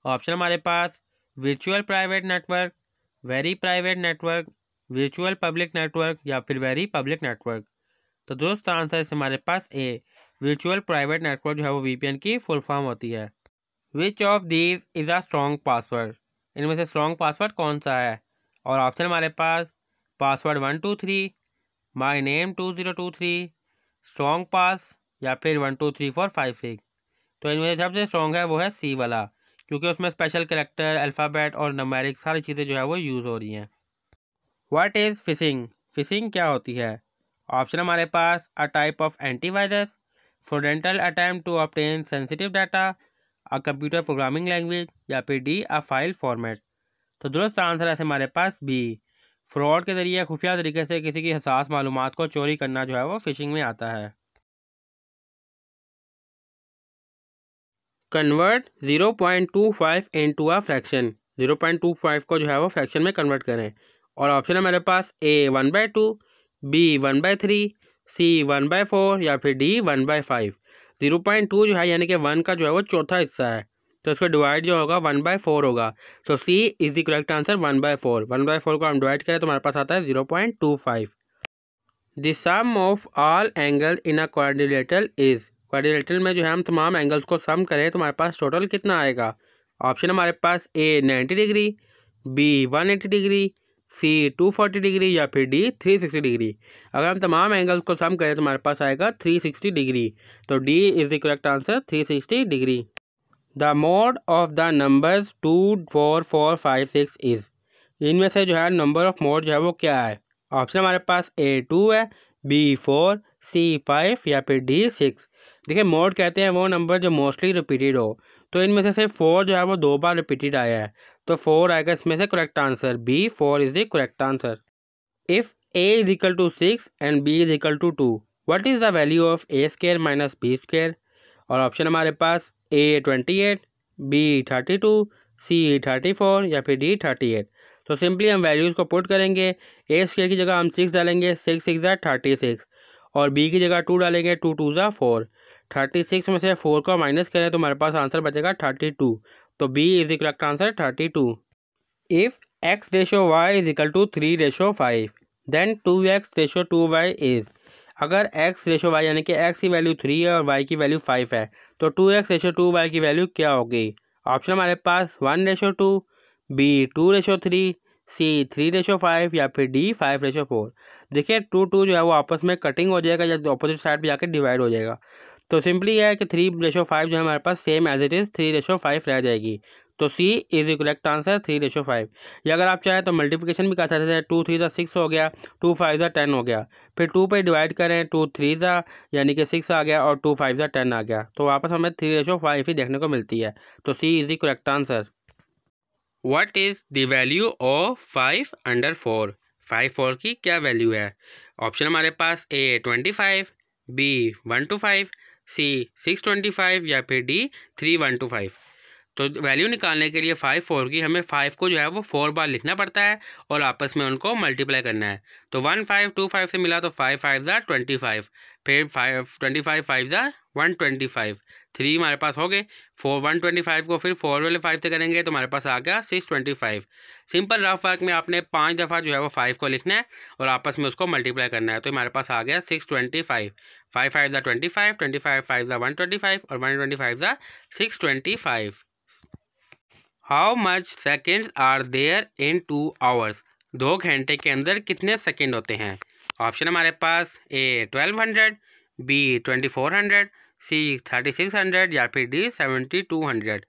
ऑप्शन हमारे पास virtual private network, very private network, virtual public network या फिर वेरी पब्लिक नेटवर्क। तो दोस्त आंसर है हमारे पास ए, वर्चुअल प्राइवेट नेटवर्क जो है वो वीपीएन की फुल फॉर्म होती है। Which of these is a strong password? इनमें से स्ट्रॉन्ग पासवर्ड कौन सा है? और ऑप्शन हमारे पास पासवर्ड 123, माई नेम 2023, स्ट्रॉन्ग पास या फिर 123456। तो इनमें से सबसे स्ट्रॉन्ग है वो है सी वाला, क्योंकि उसमें स्पेशल कैरेक्टर, अल्फ़ाबेट और नंबरिक सारी चीज़ें जो है वो यूज़ हो रही हैं। What is fishing? फिशिंग क्या होती है? ऑप्शन हमारे पास a type of antivirus, fraudulent attempt to obtain sensitive data, a computer programming language या फिर डी अ फाइल फॉर्मेट। तो दुरुस्त आंसर है हमारे पास बी, फ्रॉड के ज़रिए खुफिया तरीके से किसी की हसास मालूमात को चोरी करना जो है वो फिशिंग में आता है। Convert 0.25 into a fraction. 0.25 को जो है वो फ्रैक्शन में कन्वर्ट करें। और ऑप्शन है मेरे पास ए 1/2, बी 1/3, सी 1/4 या फिर डी 1/5। 0.2 जो है यानी कि 1 का जो है वो चौथा हिस्सा है, तो इसका डिवाइड जो होगा 1/4 होगा। तो C is the correct answer 1/4। 1/4 को हम डिवाइड करें तो हमारे पास आता है 0.25। The sum of all angle in a quadrilateral is. Quadrilateral में जो है हम तमाम एंगल्स को सम करें तो हमारे पास टोटल कितना आएगा? ऑप्शन हमारे पास ए 90 डिग्री, बी 180 डिग्री, सी 240 डिग्री या फिर डी 360 डिग्री। अगर हम तमाम एंगल्स को सम करें तो हमारे पास आएगा 360 डिग्री। तो D is the correct answer 360 degree. The mode of the numbers 2, 4, 4, 5, 6 is. इनमें से जो है नंबर ऑफ मोड जो है वो क्या है? ऑप्शन हमारे पास ए 2 है, बी 4, सी 5 या फिर डी 6। देखिए मोड कहते हैं वो नंबर जो मोस्टली रिपीटेड हो, तो इनमें से सिर्फ 4 जो है वो 2 बार रिपीटेड आया है, तो 4 आएगा इसमें से correct answer B, 4 is the correct answer. If A is equal to 6 and B is equal to 2, what is the value of A square minus B square? और ऑप्शन हमारे पास ए 28, बी 32, सी 34 या फिर डी 38। तो सिंपली हम values को put करेंगे। ए square की जगह हम 6 डालेंगे, 6 6 ज़ा 36, और बी की जगह 2 डालेंगे, 2 2 ज़ा 4। 36 में से 4 को माइनस करें तो हमारे पास आंसर बचेगा 32। तो B is the correct answer 32। If x ratio y is equal to 3 ratio 5, then 2x ratio 2y is. अगर x रेशो y यानी कि x की वैल्यू 3 है और y की वैल्यू 5 है, तो 2x रेशो 2y की वैल्यू क्या होगी? ऑप्शन हमारे पास 1 रेशो 2, बी 2 रेशो 3, सी 3 रेशो 5 या फिर डी 5 रेशो 4। देखिए 2 2 जो है वो आपस में कटिंग हो जाएगा या अपोजिट साइड पे जाकर डिवाइड हो जाएगा। तो सिंपली है कि 3 रेशो 5 जो है हमारे पास same as it is 3 ratio 5 रह जाएगी। तो C is the correct answer 3 ratio 5। या अगर आप चाहें तो मल्टीप्लिकेशन भी कर सकते हैं। 2 3 ज़ा 6 हो गया, 2 5 ज़ा 10 हो गया। फिर 2 पे डिवाइड करें, 2 3 ज़ा यानी कि 6 आ गया और 2 5 ज़ा 10 आ गया। तो वापस हमें 3 रेशो 5 ही देखने को मिलती है। तो C is the correct answer. What is the value of 5/4? 5/4 की क्या वैल्यू है? ऑप्शन हमारे पास ए 25, बी 125, सी 625 या फिर डी 3125। तो वैल्यू निकालने के लिए 5/4 की हमें 5 को जो है वो 4 बार लिखना पड़ता है और आपस में उनको मल्टीप्लाई करना है। तो 1 5 2 5 से मिला तो 5 5 ज़ा 25, फिर 5 25 5 ज़ा 125, 3 हमारे पास हो गए। 125 को फिर 4 वाले 5 से करेंगे तो हमारे पास आ गया 625। सिंपल रफ वर्क में आपने 5 दफ़ा जो है वो 5 को लिखना है और आपस में उसको मल्टीप्लाई करना है। तो हमारे पास आ गया 625। 5 5 ज़ा 25, 25 5 ज़ा 125 और 125 ज़ा 625। How much seconds are there in 2 hours? 2 घंटे के अंदर कितने सेकेंड होते हैं? ऑप्शन हमारे पास ए 1200, बी 2400, सी 3600 या फिर डी 7200।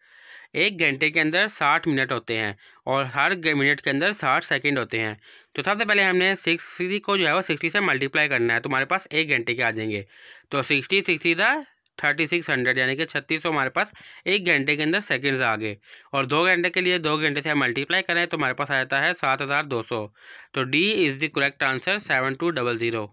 एक घंटे के अंदर 60 मिनट होते हैं और हर मिनट के अंदर 60 सेकंड होते हैं। तो सबसे पहले हमने 60 को जो है वो 60 से मल्टीप्लाई करना है, तो हमारे पास एक घंटे के आ जाएंगे। तो 60 था 3600, यानी कि 3600 हमारे पास एक घंटे के अंदर सेकंड्स आ गए। और 2 घंटे के लिए 2 घंटे से हम मल्टीप्लाई करें तो हमारे पास आ जाता है 7200। तो D is the correct answer 7200।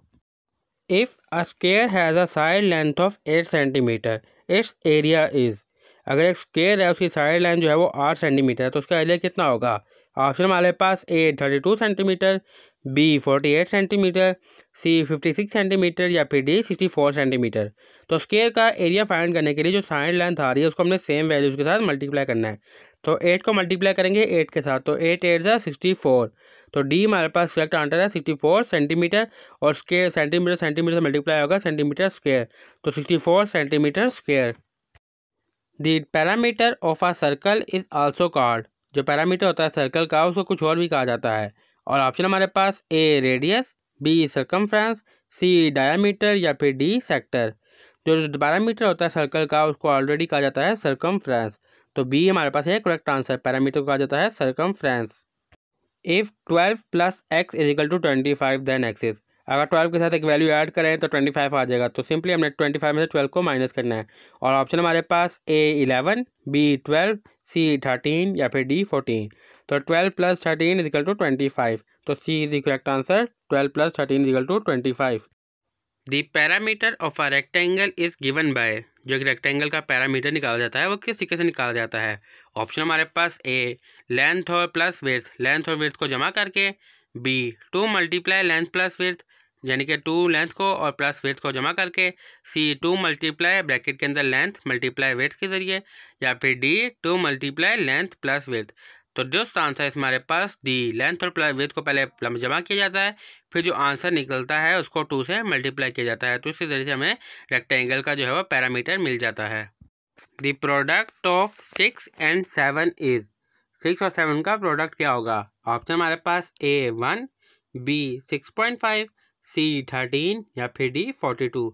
If a square has a side length of 8 centimetre, it's area is. अगर एक स्क्वायर है उसकी साइड लेंथ जो है वो 8 सेंटीमीटर है तो उसका एरिया कितना होगा? ऑप्शन हमारे पास ए 32 सेंटीमीटर, बी 48 सेंटीमीटर, सी 56 सेंटीमीटर या फिर डी 64 सेंटीमीटर। तो स्क्वायर का एरिया फाइंड करने के लिए जो साइड लेंथ आ रही है उसको हमने सेम वैल्यूज़ के साथ मल्टीप्लाई करना है। तो 8 को मल्टीप्लाई करेंगे 8 के साथ, तो 8 8 ज़ा 64। तो डी हमारे पास करेक्ट आंसर है 64 सेंटीमीटर। और स्क्वायर सेंटीमीटर सेंटीमीटर से मल्टीप्लाई होगा सेंटीमीटर स्क्वायर, तो 64 centimetre square. The parameter of a circle is also called. जो पैरामीटर होता है सर्कल का उसको कुछ और भी कहा जाता है। और ऑप्शन हमारे पास ए रेडियस, बी सर्कमफ्रेंस, सी डायामीटर या फिर डी सेक्टर। जो पैरामीटर होता है सर्कल का उसको ऑलरेडी कहा जाता है सर्कमफ्रेंस। तो बी हमारे पास है करेक्ट आंसर, पैरामीटर को कहा जाता है circumference. If 12 plus X is equal to 25 then x is. अगर 12 के साथ एक वैल्यू ऐड करें तो 25 आ जाएगा, तो सिंपली हमने 25 में से 12 को माइनस करना है। और ऑप्शन हमारे पास ए 11, बी 12, सी 13 या फिर डी 14। तो 12 प्लस 13 इज इक्वल टू 25। तो C is the correct answer, 12 plus 13 is equal to 25। The parameter of a rectangle is given by. जो कि रेक्टेंगल का पैरामीटर निकाला जाता है वो किस तरीके से निकाला जाता है? ऑप्शन हमारे पास ए लेंथ और प्लस विड्थ, लेंथ और विड्थ को जमा करके, B 2 multiply length plus width, यानी कि 2 लेंथ को और प्लस विड्थ को जमा करके, सी 2 मल्टीप्लाई ब्रैकेट के अंदर लेंथ मल्टीप्लाई विड्थ के जरिए, या फिर D 2 multiply length plus width. तो जो आंसर है हमारे पास डी, लेंथ और प्लस विड्थ को पहले जमा किया जाता है, फिर जो आंसर निकलता है उसको 2 से मल्टीप्लाई किया जाता है। तो इसी तरीके से हमें रेक्टेंगल का जो है वो पैरामीटर मिल जाता है। The product of 6 and 7 is. 6 और 7 का प्रोडक्ट क्या होगा? ऑप्शन हमारे पास ए 1, बी 6.5, सी 13 या फिर डी 42।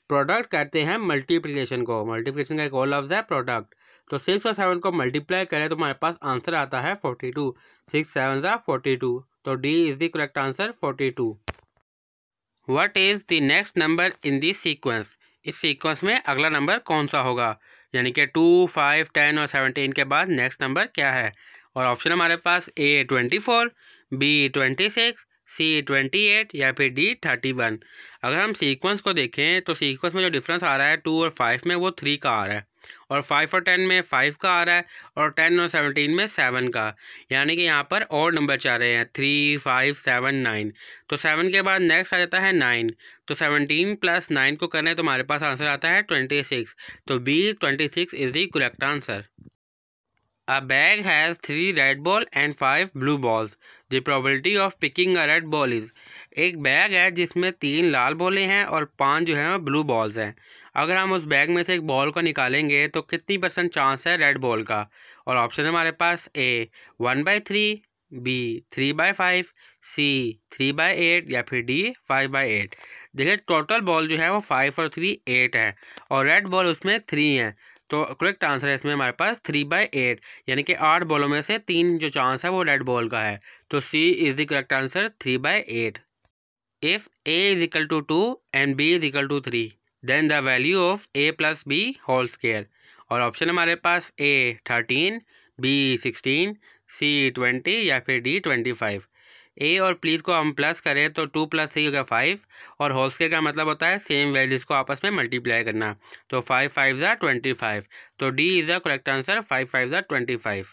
प्रोडक्ट कहते हैं मल्टीप्लिकेशन को, मल्टीप्लिकेशन का एक और लफ्ज़ है प्रोडक्ट। तो 6 और 7 को मल्टीप्लाई करें तो हमारे पास आंसर आता है 42। 6 7 ज़ा 42। तो D is the correct answer 42। What is the next number in the sequence. इस सीक्वेंस में अगला नंबर कौन सा होगा? यानी कि 2, 5, 10 और 17 के बाद नेक्स्ट नंबर क्या है? और ऑप्शन हमारे पास ए 24, बी 26, सी 28 या फिर डी 31। अगर हम सीक्वेंस को देखें तो सीक्वेंस में जो डिफरेंस आ रहा है 2 और 5 में वो 3 का आ रहा है, और 5 और 10 में 5 का आ रहा है, और 10 और 17 में 7 का। यानी कि यहाँ पर और नंबर चाह रहे हैं 3, 5, 7, 9। तो 7 के बाद नेक्स्ट आ जाता है 9। तो 17 प्लस 9 को करें तो हमारे पास आंसर आता है 26। तो B 26 is the correct answer. A bag has 3 red ball and 5 blue balls. The probability of picking a red ball is। एक बैग है जिसमें 3 लाल बॉलें हैं और 5 जो है ब्लू बॉल्स हैं। अगर हम उस बैग में से एक बॉल को निकालेंगे तो कितनी % चांस है रेड बॉल का? और ऑप्शन है हमारे पास ए 1/3, बी 3/5, सी 3/8 या फिर डी 5/8। देखिए टोटल बॉल जो है वो 5 और 3 8 है, और रेड बॉल उसमें 3 है। तो करेक्ट आंसर है इसमें हमारे पास 3/8, यानी कि 8 बॉलों में से 3 जो चांस है वो रेड बॉल का है। तो C is the correct answer 3/8। If a is equal to 2 and b is equal to 3 then the value of a plus b whole square. और ऑप्शन हमारे पास a 13, b 16, c 20 या फिर d 25। ए और please को हम प्लस करें तो 2 + 3 होगा 5, और होल स्क्वायर का मतलब होता है सेम वैल्यूज़ को आपस में मल्टीप्लाई करना। तो 5 5 ज़ा 25। तो D is the correct answer, 5 5 ज़ा 25।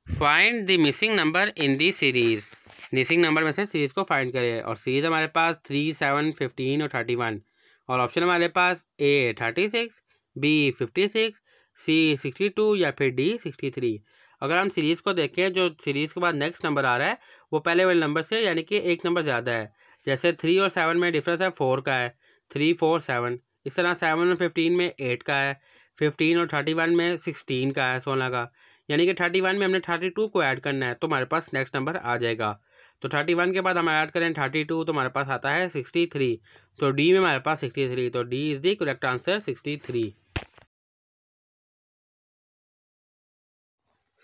Find the missing number in the series. Missing number में से सीरीज़ को फाइंड करें, और सीरीज़ हमारे पास 3, 7, 15 और 31। और ऑप्शन हमारे पास ए 36, बी 56, सी 62 या फिर डी 63। अगर हम सीरीज़ को देखें, जो सीरीज़ के बाद नेक्स्ट नंबर आ रहा है वो पहले वाले नंबर से यानी कि एक नंबर ज़्यादा है। जैसे 3 और 7 में डिफरेंस है 4 का है, 3 4 7। इस तरह 7 और 15 में 8 का है, 15 और 31 में 16 का है, 16 का। यानी कि 31 में हमने 32 को ऐड करना है तो हमारे पास नेक्स्ट नंबर आ जाएगा। तो 31 के बाद हम ऐड करें 32 तो हमारे पास आता है 63। तो डी में हमारे पास 63। तो D is the correct answer 63।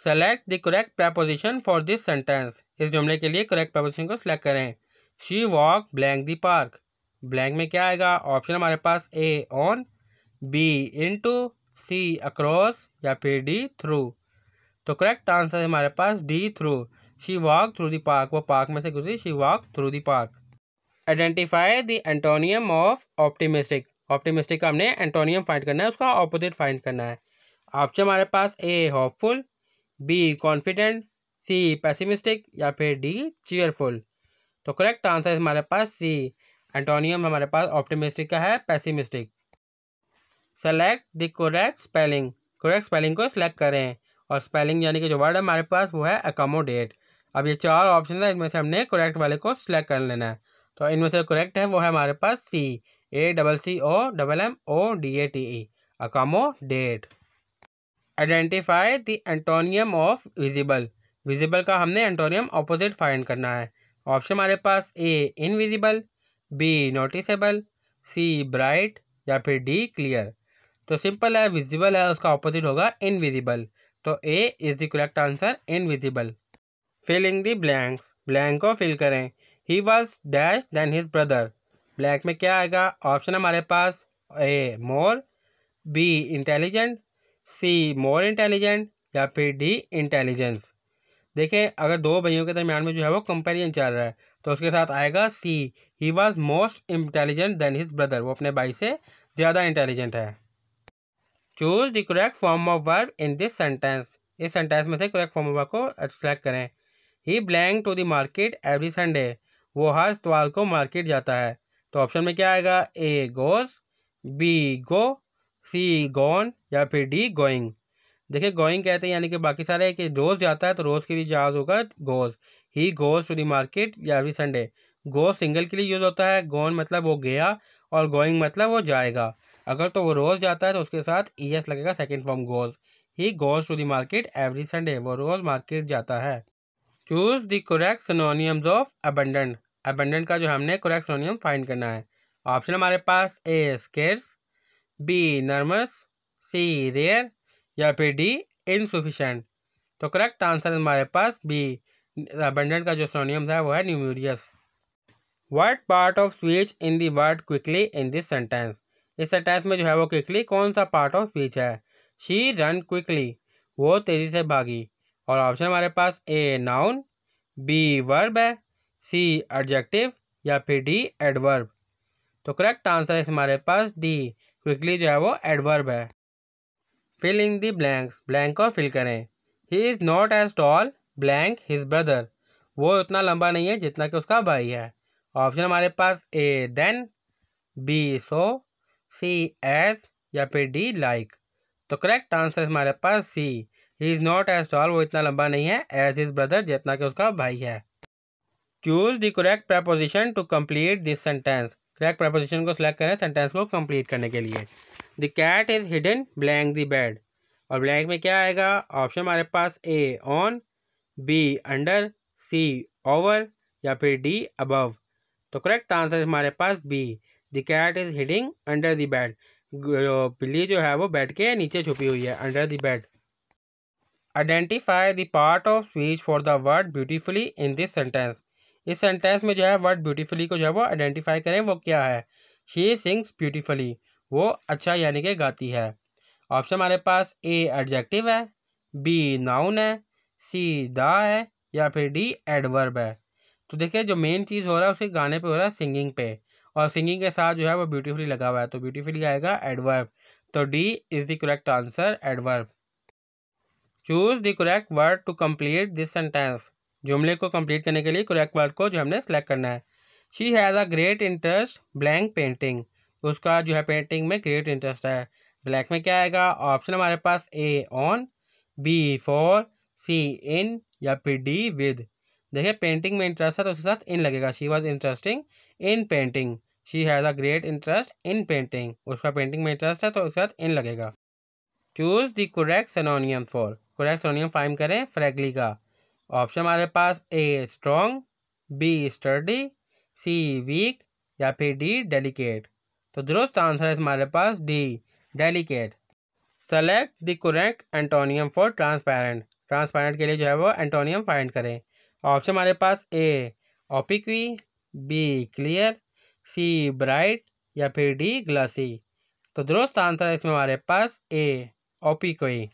Select the correct preposition for this sentence. इस जुमले के लिए करेक्ट प्रपोजिशन को सिलेक्ट करें। She walk blank the park. Blank में क्या आएगा? ऑप्शन हमारे पास A on, B into, C across या फिर डी थ्रू। तो करेक्ट आंसर है हमारे पास D through. She walk through the park, वो पार्क में से गुजरी, she walk through the park. Identify the antonym of optimistic. Optimistic का हमने एंटोनियम फाइंड करना है, उसका ऑपोजिट फाइंड करना है। ऑप्शन हमारे पास A hopeful, B confident, C pessimistic या फिर डी चीयरफुल। तो करेक्ट आंसर है हमारे पास सी। एंटोनियम हमारे पास ऑप्टिमिस्टिक का है pessimistic. Select the correct spelling. Correct spelling को सिलेक्ट करें और स्पेलिंग यानी कि जो वर्ड है हमारे पास वो है अकोमोडेट। अब ये 4 ऑप्शन है, इनमें से हमने करेक्ट वाले को सिलेक्ट कर लेना है। तो इनमें से करेक्ट है वो है हमारे पास C, ACCOMMODATE, accommodate. Identify the antonym of visible. Visible का हमने एंटोनियम ऑपोजिट फाइंड करना है। ऑप्शन हमारे पास A invisible, B noticeable, C bright या फिर डी क्लियर। तो सिंपल है, विजिबल है, उसका ऑपोजिट होगा इनविजिबल। तो A is the correct answer, invisible. Filling the blanks. Blank को फिल करें। He was dash then his brother. Blank में क्या आएगा? ऑप्शन हमारे पास ए more, B intelligent, C more intelligent या फिर डी इंटेलिजेंस। देखिए, अगर 2 भाइयों के दरमियान में जो है वो कंपेरिजन चल रहा है तो उसके साथ आएगा C, he was most intelligent then his brother, वो अपने भाई से ज़्यादा इंटेलिजेंट है। Choose the correct form of verb in this sentence. इस सेंटेंस में से करेक्ट फॉर्म ऑफ वर्ब को सिलेक्ट करें। He blank to the market every Sunday. वो हर इतवार को मार्केट जाता है। तो ऑप्शन में क्या आएगा? A goes, B go, C gone या फिर डी गोइंग। देखिए, गोइंग कहते हैं यानी कि बाकी सारे कि रोज़ जाता है तो रोज़ के लिए जहाज होगा goes. He goes to the market या एवरी संडे। गो सिंगल के लिए यूज़ होता है, गोन मतलब वो गया और गोइंग मतलब वो जाएगा। अगर तो वो रोज़ जाता है तो उसके साथ ES लगेगा, second form goes. He goes to the market every Sunday, वो रोज़ मार्केट जाता है। Choose the correct synonyms of abundant. Abundant का जो हमने करेक्ट सिनोनियम फाइंड करना है। ऑप्शन हमारे पास ए स्केर्स, बी नर्मस, सी रेयर या फिर डी इनसुफिशेंट। तो करेक्ट आंसर हमारे पास बी। अबंडेंट का जो सिनोनियम है वो है numerous. What part of speech in the word quickly in this sentence. इस सेंटेंस में जो है वो क्विकली कौन सा पार्ट ऑफ स्पीच है? शी रन क्विकली, वो तेज़ी से भागी। और ऑप्शन हमारे पास ए नाउन, बी वर्ब है, सी एडजेक्टिव या फिर डी एडवर्ब। तो करेक्ट आंसर है हमारे पास डी, क्विकली जो है वो एडवर्ब है। Fill in the blanks. Blank को फिल करें। He is not as tall blank his brother. वो उतना लंबा नहीं है जितना कि उसका भाई है। ऑप्शन हमारे पास A then, B so, C as या फिर डी लाइक। तो करेक्ट आंसर हमारे पास C, he is not as tall, वो इतना लंबा नहीं है, एज हिज ब्रदर, जितना कि उसका भाई है। Choose the correct preposition to complete this sentence. Correct preposition को सिलेक्ट करें सेंटेंस को कंप्लीट करने के लिए। The cat is hidden blank the bed. और ब्लैंक में क्या आएगा? ऑप्शन हमारे पास A on, B under, C over या फिर डी अबव। तो करेक्ट आंसर हमारे पास B, the cat is hiding under the bed. बिल्ली जो है वो बेड के नीचे छुपी हुई है, under the bed. Identify the part of speech for the word beautifully in this sentence. इस सेंटेंस में जो है वर्ड ब्यूटीफुली को जो है वो आइडेंटिफाई करें, वो क्या है? शी सिंग्स ब्यूटीफुली, वो अच्छा यानी कि गाती है। ऑप्शन हमारे पास ए एडजेक्टिव है, बी नाउन है, सी द है या फिर डी एडवर्ब है। तो देखिए, जो मेन चीज़ हो रहा है उसके गाने पे हो रहा है, सिंगिंग पे, और सिंगिंग के साथ जो है वो ब्यूटीफुली लगा हुआ है, तो ब्यूटीफुली आएगा एडवर्ब। तो D is the correct answer, adverb. Choose the correct word to complete this sentence. जुमले को कंप्लीट करने के लिए करेक्ट वर्ड को जो हमने सेलेक्ट करना है। She has a great interest blank painting. उसका जो है पेंटिंग में ग्रेट इंटरेस्ट है। ब्लैक में क्या आएगा? ऑप्शन हमारे पास A on, B for, C in या फिर डी विद। देखिए, पेंटिंग में इंटरेस्ट है तो उसके साथ इन लगेगा। She was interesting in painting, she has a great interest in painting, उसका पेंटिंग में इंटरेस्ट है तो उसके साथ इन लगेगा। Choose the correct synonym for. Correct synonym find करें फ्रैगली का। ऑप्शन हमारे पास A strong, B sturdy, C weak या फिर डी डेलिकेट। तो दुरुस्त आंसर है हमारे पास D delicate. Select the correct antonym for transparent. Transparent के लिए जो है वो एंटोनियम फाइंड करें। ऑप्शन हमारे पास A ओपिक्वी, B clear, C bright या फिर डी ग्लासी। तो दुरुस्त आंसर है इसमें हमारे पास A opaque.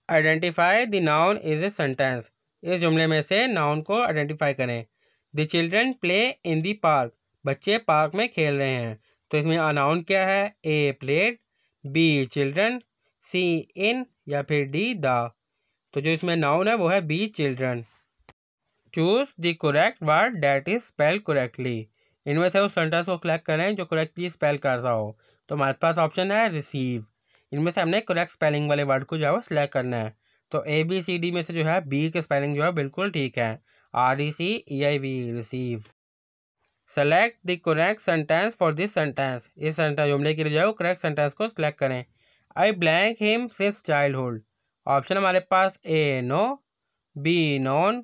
Identify the noun is a sentence. इस जुमले में से नाउन को आइडेंटिफाई करें। The children play in the park. बच्चे पार्क में खेल रहे हैं। तो इसमें नाउन क्या है? A played, B children, C in या फिर डी द। तो जो इसमें नाउन है वो है B children. Choose the correct word that is spelled correctly. इनमें से उस सेंटेंस को सिलेक्ट करें जो करेक्टली स्पेल कर रहा हो। तो हमारे पास ऑप्शन है रिसीव। इनमें से हमने करेक्ट स्पेलिंग वाले वर्ड को जो है वो सिलेक्ट करना है। तो ए बी सी डी में से जो है बी की स्पेलिंग जो है बिल्कुल ठीक है, RECEIV receive. Select the correct sentence for this sentence. इस सेंटेंस जुमले के लिए जो है वो करेक्ट सेंटेंस को सिलेक्ट करें। I blank him since childhood. Option हमारे पास A know, B known,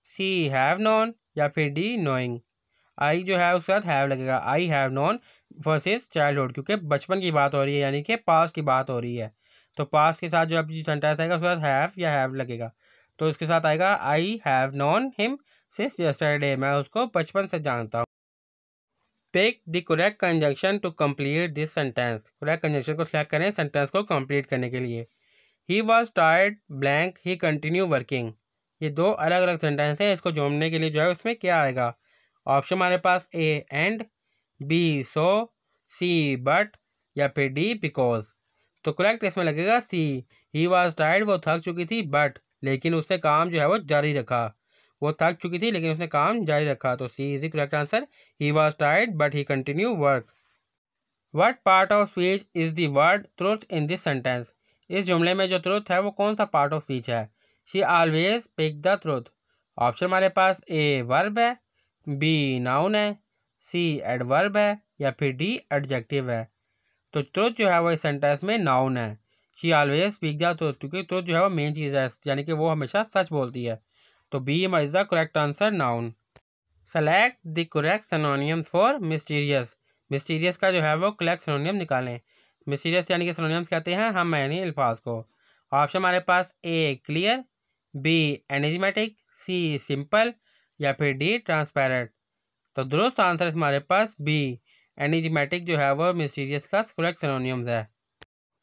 C have known या फिर डी नोइंग। आई जो है उसके साथ हैव लगेगा, आई हैव नॉन वर्सेस चाइल्डहुड, क्योंकि बचपन की बात हो रही है यानी कि पास की बात हो रही है। तो पास के साथ जो अब सेंटेंस आएगा उसके साथ हैव या हैव लगेगा। तो इसके साथ आएगा I have known him since yesterday. मैं उसको बचपन से जानता हूँ। Pick the correct conjunction to complete this sentence. Correct conjunction को सिलेक्ट करें सेंटेंस को कंप्लीट करने के लिए। He was tired blank he continue working. ये दो अलग अलग सेंटेंस हैं। इसको जोड़ने के लिए जो है उसमें क्या आएगा? ऑप्शन हमारे पास A and, B so, C but या फिर डी बिकॉज। तो करेक्ट इसमें लगेगा सी। ही वॉज टायर्ड, वो थक चुकी थी, बट लेकिन उसने काम जो है वो जारी रखा। वो थक चुकी थी लेकिन उसने काम जारी रखा। तो C is the correct answer. He was tired but he continue work. What part of speech is the word truth in this sentence. इस जुमले में जो ट्रुथ है वो कौन सा पार्ट ऑफ स्पीच है? She always pick the truth. Option हमारे पास ए वर्ब है, बी नाउन है, सी एडवर्ब है या फिर डी एडजेक्टिव है। तो ट्रुथ जो है वो इस सेंटेंस में नाउन है। She always speak the truth, क्योंकि ट्रुथ जो है वो मेन चीज़ है, यानी कि वो हमेशा सच बोलती है। तो B is the correct answer, noun. Select the correct synonyms for mysterious. Mysterious का जो है वो करेक्ट सिनोनिम निकालें। मिस्टीरियस यानी कि सिनोनिम्स कहते हैं हम मायने अल्फाज को। ऑप्शन हमारे पास ए क्लियर, बी एनिज्मेटिक, सी सिंपल या फिर डी ट्रांसपेरेंट। तो दुरुस्त आंसर हमारे पास बी एनिज्मेटिक जो है वो मिस्टीरियस का करेक्ट सिनोनिम्स है।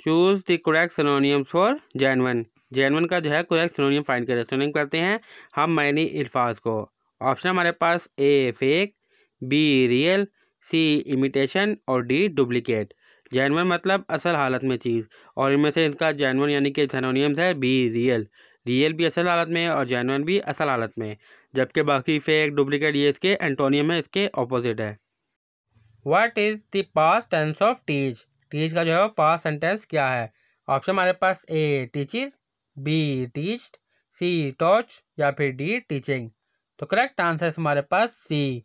Choose the correct synonyms for genuine. Genuine का जो है करेक्ट सिनोनिम फाइंड करें। सिनोनिम करते हैं हम मायने अल्फाज को। ऑप्शन हमारे पास A fake, B real, C imitation और डी डुप्लीकेट। जेन्युइन मतलब असल हालत में चीज़, और इनमें से इसका जेन्युइन यानी कि सिनोनिम्स है बी रियल। रियल भी असल हालत में और जेन्युइन भी असल हालत में, जबकि बाकी फेक डुप्लीकेट ये इसके एंटोनियम है, इसके ऑपोजिट है। What is the past tense of teach. Teach का जो है पास्ट सेंटेंस क्या है? ऑप्शन हमारे पास ए टीचिज, बी टीच्ड, सी टॉच या फिर डी टीचिंग। तो करेक्ट आंसर हमारे पास C.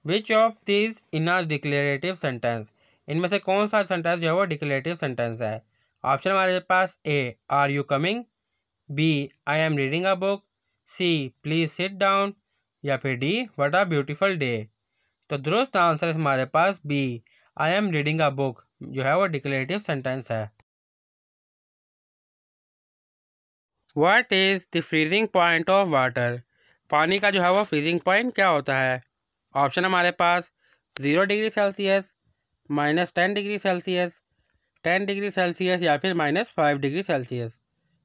Which of this in a declarative sentence. इनमें से कौन सा सेंटेंस जो है वो डिक्लेरेटिव सेंटेंस है? ऑप्शन हमारे पास A are you coming, B I am reading a book, C please sit down या फिर D what a beautiful day. तो दुरुस्त आंसर हमारे पास B I am reading a book जो है वो डिक्लेरेटिव सेंटेंस है। What is the freezing point of water. पानी का जो है वो फ्रीजिंग पॉइंट क्या होता है? ऑप्शन हमारे पास 0 degree Celsius, -10 degree Celsius, 10 degree Celsius या फिर -5 डिग्री सेल्सियस।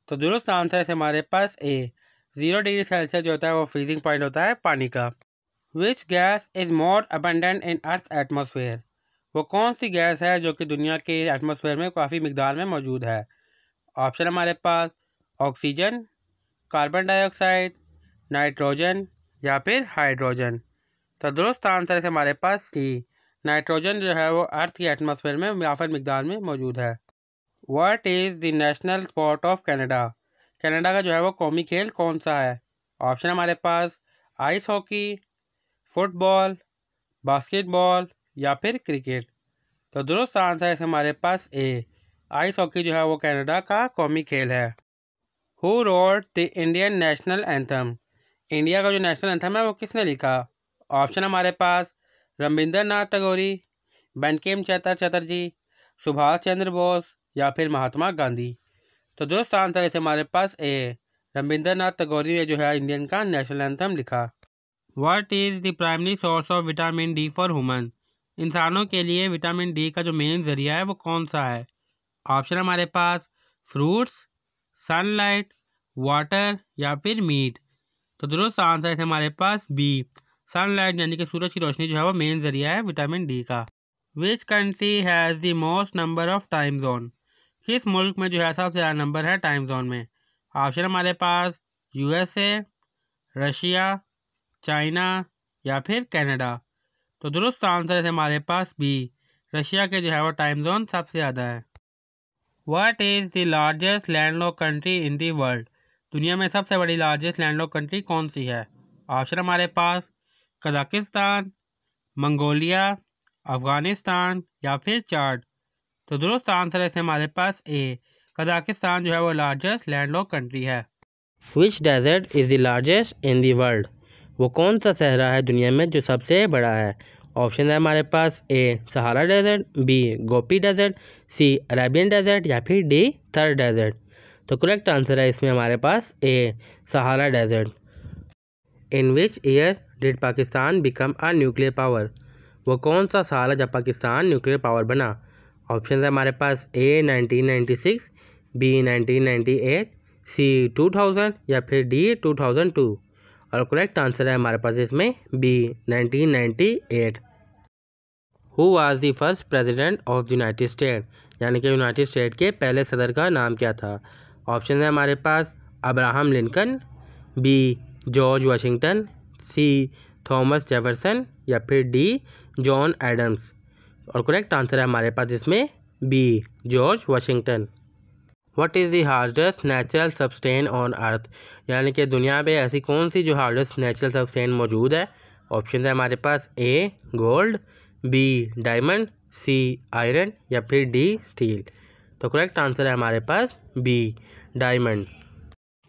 तो दुरुस्त आंसर है हमारे पास ए 0 डिग्री सेल्सियस जो होता है वो फ्रीजिंग पॉइंट होता है पानी का। Which gas is more abundant in earth atmosphere. वो कौन सी गैस है जो कि दुनिया के एटमोसफेयर में काफ़ी मिकदार में मौजूद है? ऑप्शन हमारे पास ऑक्सीजन, कार्बन डाइऑक्साइड, नाइट्रोजन या फिर हाइड्रोजन। तो दुरुस्त आंसर है हमारे पास सी नाइट्रोजन जो है वो अर्थ की एटमॉस्फेयर में काफ़ी मिकदार में मौजूद है। What is the national sport of Canada. Canada का जो है वो कौमी खेल कौन सा है? ऑप्शन हमारे पास आइस हॉकी, फुटबॉल, बास्केटबॉल या फिर क्रिकेट। तो दुरुस्त आंसर है हमारे पास ए आइस हॉकी जो है वो कनाडा का कौमी खेल है। Who wrote the Indian national anthem. India का जो नेशनल एंथम है वो किसने लिखा? ऑप्शन हमारे पास रविंद्र नाथ टैगोर, बंकिम चंद्र चटर्जी, सुभाष चंद्र बोस या फिर महात्मा गांधी। तो दोस्त आंसर है हमारे पास ए, रविंद्रनाथ टैगोर ने जो है इंडियन का नेशनल एंथम लिखा। What is the primary source of vitamin D for human? इंसानों के लिए विटामिन डी का जो मेन ज़रिया है वो कौन सा है? ऑप्शन हमारे पास फ्रूट्स, सनलाइट, वाटर या फिर मीट। तो दोस्त आंसर है हमारे पास बी, सनलाइट यानी कि सूरज की रोशनी जो है वो मेन ज़रिया है विटामिन डी का। विच country has the most number of time zone? किस मुल्क में जो है सबसे ज़्यादा नंबर है टाइम जोन में? ऑप्शन हमारे पास यूएसए, रशिया, चाइना या फिर कनाडा। तो दुरुस्त आंसर है हमारे पास बी, रशिया के जो है वो टाइम जोन सबसे ज़्यादा है। What is the largest landlocked country in the world? दुनिया में सबसे बड़ी लार्जेस्ट लैंडलॉक कंट्री कौन सी है? ऑप्शन हमारे पास कजाकिस्तान, मंगोलिया, अफ़गानिस्तान या फिर चाड। तो दुरुस्त आंसर है हमारे पास ए, कजाकिस्तान जो है वो लार्जेस्ट लैंडलॉक कंट्री है। Which desert is the largest in the world? वो कौन सा सहरा है दुनिया में जो सबसे बड़ा है? ऑप्शन है हमारे पास A, Sahara desert, B, Gopi desert, C, Arabian desert या फिर डी, थर डेजर्ट। तो करेक्ट आंसर है इसमें हमारे पास A, Sahara desert. In which year did Pakistan become a nuclear power? वो कौन सा साल है जब पाकिस्तान न्यूक्लियर पावर बना? ऑप्शन है हमारे पास ए 1996, बी 1998, सी 2000 या फिर डी 2002। और करेक्ट आंसर है हमारे पास इसमें B 1998। Who was the first president of the United State? यानी कि यूनाइटेड स्टेट के पहले सदर का नाम क्या था? ऑप्शन है हमारे पास Abraham Lincoln, B, George Washington, C, Thomas Jefferson या फिर डी, जॉन एडम्स। और करेक्ट आंसर है हमारे पास इसमें B, George Washington. What is the hardest natural substance on earth? यानी कि दुनिया में ऐसी कौन सी जो हार्डेस्ट नेचुरल सब्सटेन मौजूद है? ऑप्शन है हमारे पास A, gold, B, diamond, C, iron या फिर डी, स्टील। तो करेक्ट आंसर है हमारे पास B, diamond.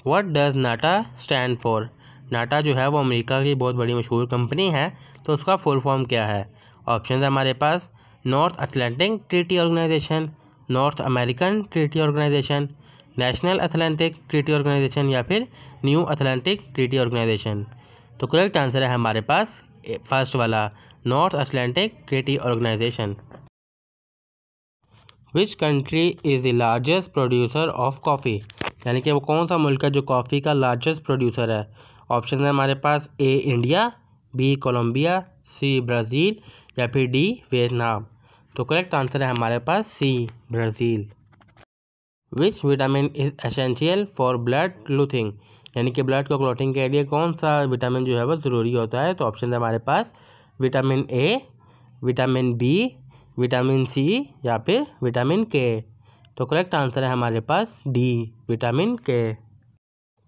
What does NATO stand for? NATO जो है वो अमेरिका की बहुत बड़ी मशहूर कंपनी है, तो उसका फुल फॉर्म क्या है? ऑप्शन है हमारे पास North Atlantic Treaty Organization, North American Treaty Organization, National Atlantic Treaty Organization या फिर न्यू अटलांटिक ट्रीटी ऑर्गेनाइजेशन। तो करेक्ट आंसर है हमारे पास फर्स्ट वाला, North Atlantic Treaty Organization. Which country is the largest producer of coffee? यानी कि वो कौन सा मुल्क है जो कॉफ़ी का लार्जेस्ट प्रोड्यूसर है? ऑप्शन है हमारे पास A, India, B, Colombia, C, Brazil या फिर डी, वियतनाम। तो करेक्ट आंसर है हमारे पास C, Brazil. Which vitamin is essential for blood clotting? यानी कि ब्लड को क्लॉटिंग के लिए कौन सा विटामिन जो है वो ज़रूरी होता है? तो ऑप्शन है हमारे पास vitamin A, vitamin B, vitamin C या फिर विटामिन के। तो करेक्ट आंसर है हमारे पास D, vitamin K.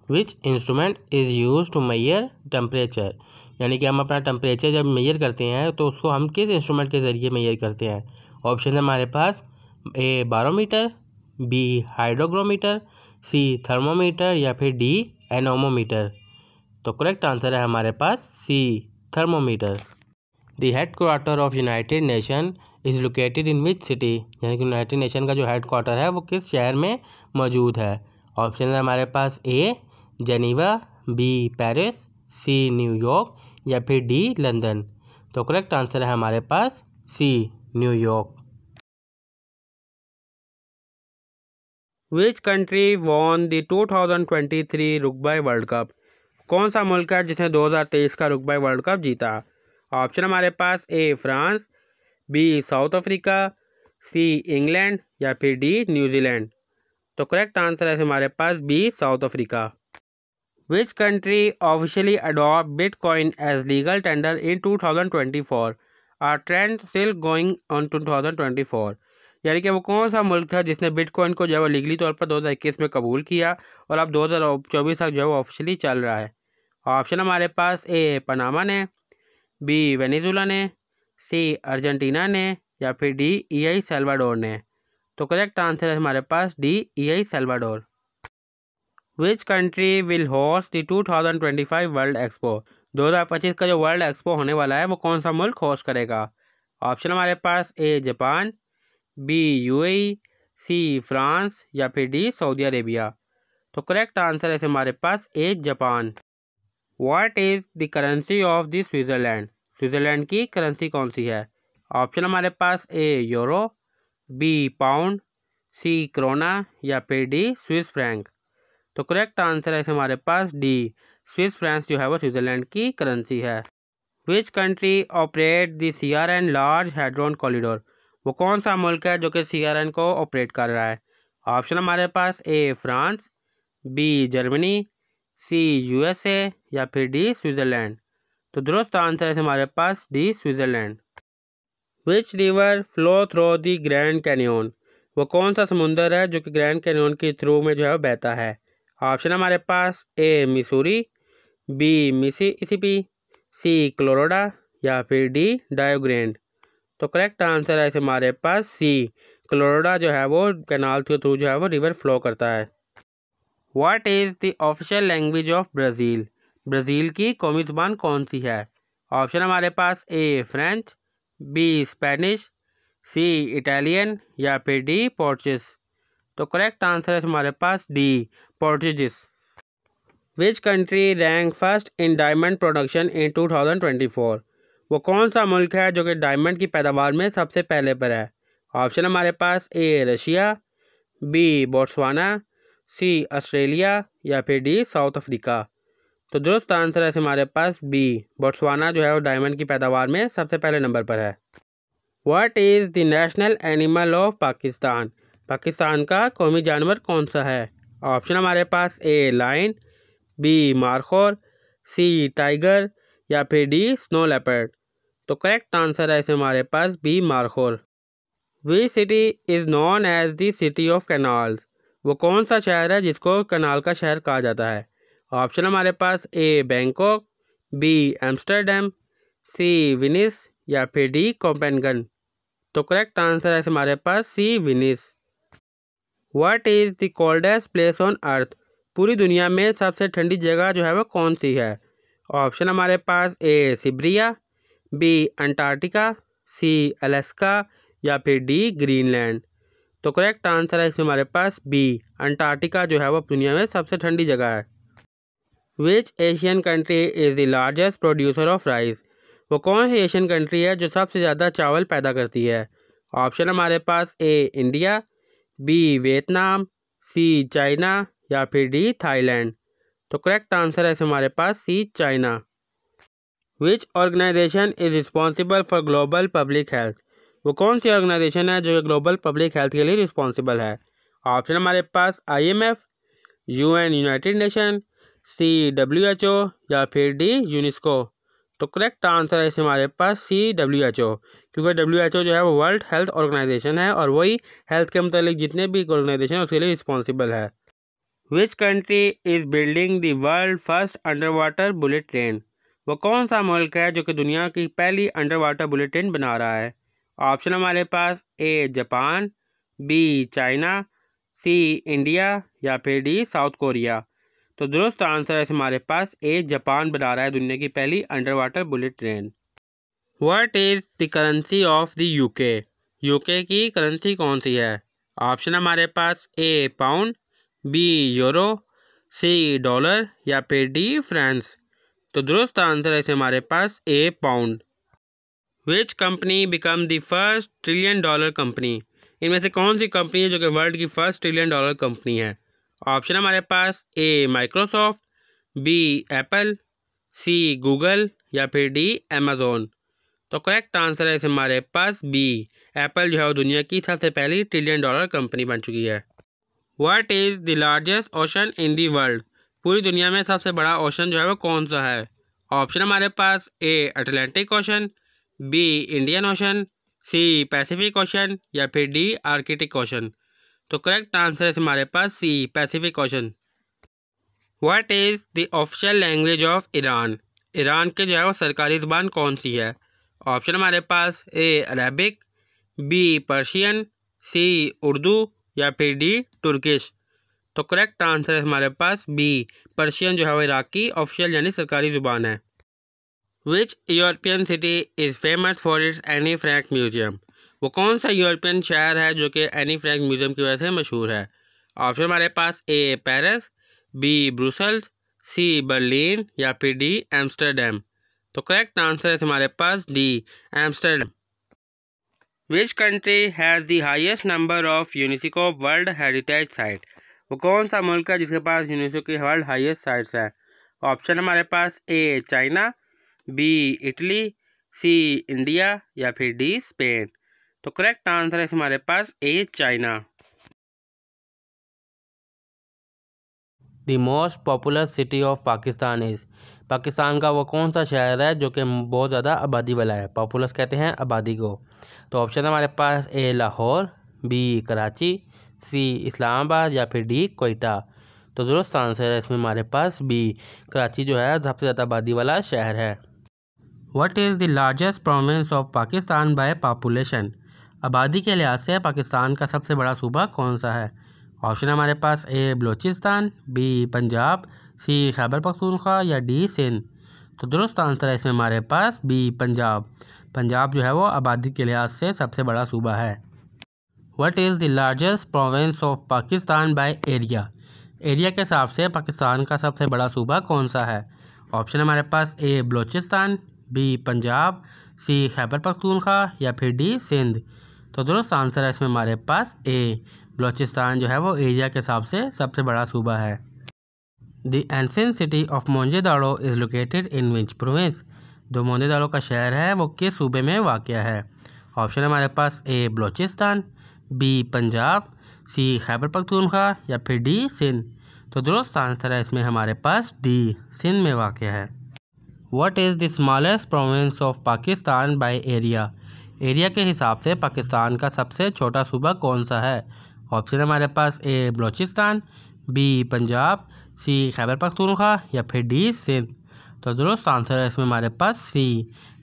Which instrument is use to measure temperature? यानी कि हम अपना टेम्परेचर जब मेजर करते हैं तो उसको हम किस इंस्ट्रूमेंट के ज़रिए मेजर करते हैं? ऑप्शन है हमारे पास A, barometer, B, hygrometer, C, thermometer या फिर डी, एनोमोमीटर। तो करेक्ट आंसर है हमारे पास C, thermometer. The head quarter of United Nation is located in which city? यानी कि यूनाइटेड नेशन का जो हेड क्वार्टर है वो किस शहर में मौजूद है? ऑप्शन है हमारे पास A, Geneva, B, Paris, C, New York या फिर डी, लंदन। तो करेक्ट आंसर है हमारे पास C, New York. Which country won the 2023 rugby world cup? कौन सा मुल्क है जिसने 2023 का रुग्बी वर्ल्ड कप जीता? ऑप्शन हमारे पास A, France, B, South Africa, C, England या फिर डी, न्यूजीलैंड। तो करेक्ट आंसर है हमारे पास B, South Africa. Which country officially adopt bitcoin as legal tender in 2024? Are trend still going on 2024? यानी कि वो कौन सा मुल्क है जिसने बिटकॉइन को जो है वो लीगली तौर पर 2021 में कबूल किया और अब 2024 तक जो है वो ऑफिशियली चल रहा है? ऑप्शन हमारे पास ए, पनामा ने, बी, वेनेजुला ने, सी, अर्जेंटीना ने या फिर डी, ई सल्वाडोर ने। तो करेक्ट आंसर है हमारे पास D, El Salvador. Which country will host the 2025 world expo? 2025 का जो वर्ल्ड एक्सपो होने वाला है वो कौन सा मुल्क होस्ट करेगा? ऑप्शन हमारे पास A, Japan, B, UAE, C France या फिर डी सऊदी अरेबिया। तो करेक्ट आंसर है हमारे पास A Japan. What is the currency of the Switzerland? Switzerland की करेंसी कौन सी है? ऑप्शन हमारे पास A euro, B pound, C krona या फिर डी स्विस फ्रैंक। तो करेक्ट आंसर है हमारे पास डी स्विस फ्रैंक जो है वो स्विट्ज़रलैंड की करेंसी है। Which country operate the CRN large hadron corridor? वो कौन सा मुल्क है जो कि CRN को ऑपरेट कर रहा है? ऑप्शन हमारे पास A France, B Germany, C USA या फिर डी स्विट्ज़रलैंड। तो दुरुस्त आंसर है हमारे पास D Switzerland. Which river flow through the Grand Canyon? वो कौन सा समुंदर है जो कि ग्रैंड कैनियन के थ्रू में जो है बहता है? ऑप्शन हमारे पास ए मिसूरी, बी मिसिसिपी, सी कोलोराडो या फिर डी डायोग्रेंड। तो करेक्ट आंसर है हमारे पास सी कोलोराडो जो है वो कैनाल के थ्रू जो है वो रिवर फ्लो करता है। What is the official language of Brazil? Brazil की कौमी ज़ुबान कौन सी है? ऑप्शन हमारे पास A French, B Spanish, C Italian या फिर डी पोर्चुगीज। तो करेक्ट आंसर है हमारे पास D Portuguese. Which country rank first in diamond production in 2024? वो कौन सा मुल्क है जो कि डायमंड की पैदावार में सबसे पहले पर है? ऑप्शन हमारे पास A Russia, B Botswana, C Australia या फिर डी साउथ अफ्रीका। तो दुरुस्त आंसर है हमारे पास बी बोट्सवाना जो है वो डायमंड की पैदावार में सबसे पहले नंबर पर है। What is the national animal of Pakistan? Pakistan का कौमी जानवर कौन सा है? ऑप्शन हमारे पास A lion, B markhor, C tiger या फिर डी स्नो लेपर्ड। तो करेक्ट आंसर है हमारे पास B markhor. Which city is known as the city of canals? वो कौन सा शहर है जिसको कनाल का शहर कहा जाता है? ऑप्शन हमारे पास A Bangkok, B Amsterdam, C Venice या फिर डी कोपेनगन। तो करेक्ट आंसर है हमारे पास C Venice. What is the coldest place on earth? पूरी दुनिया में सबसे ठंडी जगह जो है वो कौन सी है? ऑप्शन हमारे पास ए सिबरिया, बी अंटार्कटिका, सी अलास्का या फिर डी ग्रीनलैंड। तो करेक्ट आंसर है इसमें हमारे पास बी अंटार्कटिका जो है वो दुनिया में सबसे ठंडी जगह है। Which Asian country is the largest producer of rice? वो कौन सी एशियन कंट्री है जो सबसे ज़्यादा चावल पैदा करती है? ऑप्शन हमारे पास A India, B Vietnam, C China या फिर डी थाईलैंड। तो करेक्ट आंसर है हमारे पास C China. Which organization is responsible for global public health? वो कौन सी ऑर्गेनाइजेशन है जो ग्लोबल पब्लिक हेल्थ के लिए रिस्पॉन्सिबल है? ऑप्शन हमारे पास IMF, UN United Nation, C WHO या फिर डी यूनेस्को। तो करेक्ट आंसर है हमारे पास सी WHO, क्योंकि WHO जो है वो वर्ल्ड हेल्थ ऑर्गेनाइजेशन है और वही हेल्थ के मतलब जितने भी ऑर्गेनाइजेशन है उसके लिए रिस्पॉन्सिबल है। विच country is building the world first under water bullet train? वो कौन सा मुल्क है जो कि दुनिया की पहली अंडर वाटर बुलेट ट्रेन बना रहा है? ऑप्शन हमारे पास A Japan, B China, C India या फिर डी साउथ कोरिया। तो दुरुस्त आंसर है हमारे पास ए जापान बना रहा है दुनिया की पहली under water bullet train. What is the currency of the UK? UK की करेंसी कौन सी है? ऑप्शन हमारे पास A pound, B euro, C dollar या फिर डी फ्रांस। तो दुरुस्त आंसर है हमारे पास A pound. Which company become the first $1 trillion company? इनमें से कौन सी कंपनी है जो कि वर्ल्ड की फर्स्ट $1 ट्रिलियन कंपनी है? ऑप्शन हमारे पास A Microsoft, B Apple, C Google या फिर डी अमेज़ॉन। तो करेक्ट आंसर है हमारे पास बी एप्पल जो है वो दुनिया की सबसे पहली $1 ट्रिलियन कंपनी बन चुकी है। What is the largest ocean in the world? पूरी दुनिया में सबसे बड़ा ओशन जो है वो कौन सा है? ऑप्शन हमारे पास A Atlantic Ocean, B Indian Ocean, C Pacific Ocean या फिर डी आर्कटिक ओशन। तो करेक्ट आंसर है हमारे पास C Pacific Ocean. What is the official language of Iran? Iran के जो है वो सरकारी ज़ुबान कौन सी है? ऑप्शन हमारे पास ए अरबिक, बी पर्शियन, सी उर्दू या फिर डी तुर्किश। तो करेक्ट आंसर है हमारे पास बी पर्शियन जो है वो इराक की ऑफिशियल यानी सरकारी ज़ुबान है। Which European city is famous for its Anne Frank museum? वो कौन सा यूरोपियन शहर है जो कि एनी फ्रैंक म्यूज़ियम की वजह से मशहूर है? ऑप्शन हमारे पास A Paris, B Brussels, C Berlin या फिर डी एम्स्टर्डम। तो करेक्ट आंसर है हमारे पास D Amsterdam. Which country has the highest number of UNESCO world heritage site? वो कौन सा मुल्क है जिसके पास यूनेस्को की वर्ल्ड हाईएस्ट साइट्स हैं? ऑप्शन हमारे पास A China, B Italy, C India या फिर डी स्पेन। तो करेक्ट आंसर है हमारे पास A China. The most popular city of Pakistan is? Pakistan का वो कौन सा शहर है जो कि बहुत ज़्यादा आबादी वाला है? पॉपुलस कहते हैं आबादी को। तो ऑप्शन हमारे पास ए लाहौर, बी कराची, सी इस्लामाबाद या फिर डी कोयटा। तो दुरुस्त आंसर है इसमें हमारे पास बी कराची जो है सबसे ज़्यादा आबादी वाला शहर है। What is the largest province of Pakistan by population? आबादी के लिहाज से पाकिस्तान का सबसे बड़ा सूबा कौन सा है? ऑप्शन हमारे पास ए बलूचिस्तान, बी पंजाब, सी खैबर पख्तूनख्वा या डी सिंध। तो दुरुस्त आंसर है इसमें हमारे पास बी पंजाब। पंजाब जो है वो आबादी के लिहाज से सबसे बड़ा सूबा है। What is the largest province of Pakistan by area? Area के हिसाब से पाकिस्तान का सबसे बड़ा सूबा कौन सा है? ऑप्शन हमारे पास ए बलूचिस्तान, बी पंजाब, सी खैबर पख्तूनख्वा या फिर डी सिंध। तो दुरुस्त आंसर है इसमें हमारे पास ए बलूचिस्तान जो है वो एरिया के हिसाब से सबसे बड़ा सूबा है। The ancient city of Mohenjodaro is located in which province? जो मोहनजोदड़ो का शहर है वो किस सूबे में वाक़या है? ऑप्शन हमारे पास ए बलूचिस्तान, बी पंजाब, सी खैबर पख्तूनख्वा या फिर डी सिंध। तो दुरुस्त आंसर है इसमें हमारे पास डी सिंध में वाक़या है। What is the smallest province of Pakistan by area? Area के हिसाब से पाकिस्तान का सबसे छोटा सूबा कौन सा है? ऑप्शन हमारे पास ए बलूचिस्तान, बी पंजाब, सी खैबर पख्तूनख्वा या फिर डी सिंध। तो दुरुस्त आंसर है इसमें हमारे पास सी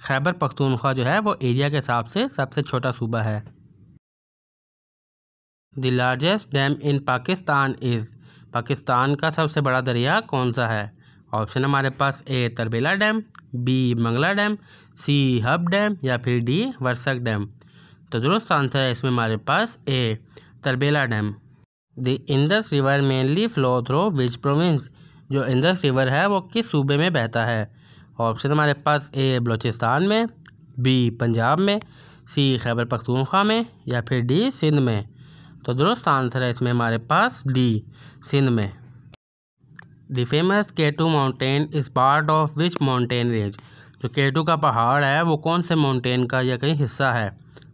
खैबर पख्तूनख्वा जो है वो एरिया के हिसाब से सबसे छोटा सूबा है। The largest dam in Pakistan is? Pakistan का सबसे बड़ा दरिया कौन सा है? ऑप्शन हमारे पास A Tarbela dam, B Mangla dam, C Hub dam या फिर डी वर्सक डैम। तो दुरुस्त आंसर है इसमें हमारे पास A Tarbela dam. The Indus river mainly flow through which province? जो इंडस रिवर है वो किस सूबे में बहता है? ऑप्शन हमारे पास ए बलूचिस्तान में, बी पंजाब में, सी खैबर पख्तूनख्वा में या फिर डी सिंध में। तो दुरुस्त आंसर है इसमें हमारे पास डी सिंध में। The famous K two mountain is part of which mountain range? जो केटू का पहाड़ है वो कौन से माउंटेन का या कहीं हिस्सा है?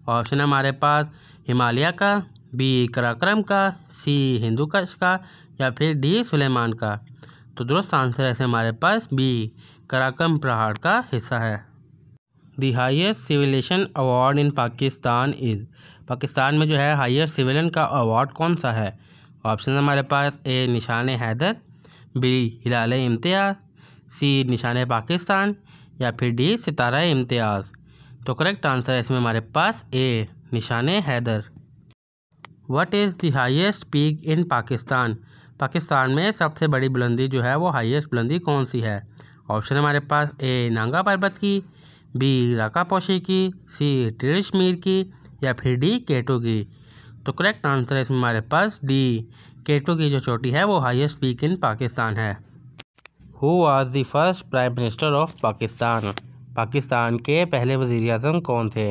ऑप्शन हमारे पास हिमालय का, बी कराक्रम का, सी हिंदुकुश का या फिर डी सुलेमान का। तो दुरुस्त आंसर है हमारे पास बी कराक्रम पहाड़ का हिस्सा है। The highest civilian award in Pakistan is? Pakistan में जो है हाईएस्ट सिविलियन का अवार्ड कौन सा है? ऑप्शन हमारे पास ए निशान हैदर, बी हिलाल इम्तियाज़, सी निशान पाकिस्तान या फिर डी सितारा इम्तियाज़। तो करेक्ट आंसर है इसमें हमारे पास A Nishan Haider. What is the highest peak in Pakistan? Pakistan में सबसे बड़ी बुलंदी जो है वो हाईएस्ट बुलंदी कौन सी है? ऑप्शन हमारे पास ए नांगा पर्वत की, बी राका पोशी की, सी ट्रिशमीर की या फिर डी केटू की। तो करेक्ट आंसर है इसमें हमारे पास डी केटू की जो चोटी है वो हाईएस्ट पीक इन पाकिस्तान है। Who was the first prime minister of Pakistan? Pakistan के पहले वज़ीर आज़म कौन थे?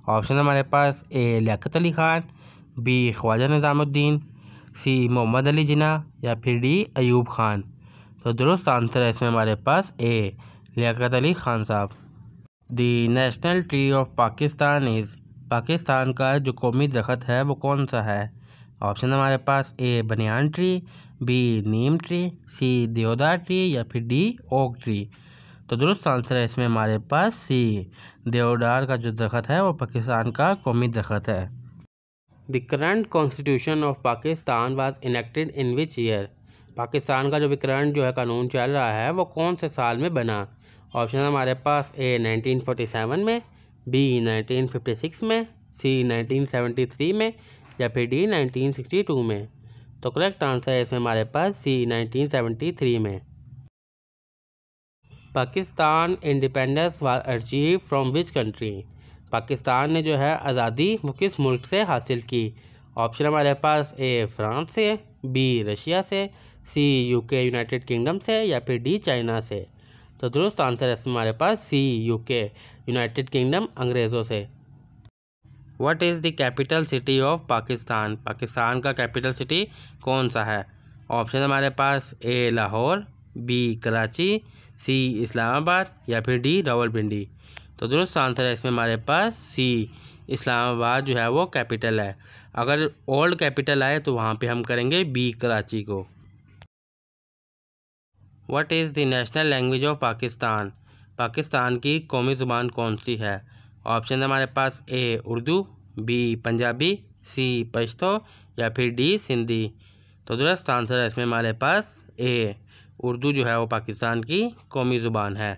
ऑप्शन हमारे पास ए लियाकत अली ख़ान, बी ख्वाजा निज़ामुद्दीन, सी मोहम्मद अली जिन्ना या फिर डी अयूब खान। तो दुरुस्त आंसर है इसमें हमारे पास ए लियाकत अली ख़ान साहब। The national tree of Pakistan is? Pakistan का जो कौमी दरख्त है वो कौन सा है? ऑप्शन हमारे पास ए बनियान ट्री, बी नीम ट्री, सी देवदार ट्री या फिर डी ओक ट्री। तो दुरुस्त आंसर है इसमें हमारे पास सी देवदार का जो दरख्त है वो पाकिस्तान का कौमी दरख्त है। The current constitution of Pakistan was enacted in which year? Pakistan का जो भी करंट जो है कानून चल रहा है वो कौन से साल में बना? ऑप्शन हमारे पास ए 1947 में, बी 1956 में, सी 1973 में या फिर डी 1962 में। तो करेक्ट आंसर है इसमें हमारे पास सी 1973 में। Pakistan independence was achieve from which country? Pakistan ने जो है आज़ादी वो किस मुल्क से हासिल की? ऑप्शन हमारे पास ए फ्रांस से, बी रशिया से, सी यूके यूनाइटेड किंगडम से, या फिर डी चाइना से। तो दुरुस्त आंसर है इसमें हमारे पास सी यूके यूनाइटेड किंगडम अंग्रेज़ों से। What is the capital city of Pakistan? Pakistan का कैपिटल सिटी कौन सा है? ऑप्शन हमारे पास ए लाहौर, बी कराची, सी इस्लामाबाद, या फिर डी रावलपिंडी। तो दुरुस्त आंसर है इसमें हमारे पास सी इस्लामाबाद जो है वो कैपिटल है। अगर ओल्ड कैपिटल आए तो वहाँ पे हम करेंगे बी कराची को। What is the national language of Pakistan? Pakistan की कौमी ज़ुबान कौन सी है? ऑप्शन हमारे पास ए उर्दू, बी पंजाबी, सी पश्तो, या फिर डी सिंधी। तो दुरुस्त आंसर है इसमें हमारे पास ए उर्दू जो है वो पाकिस्तान की कौमी ज़ुबान है।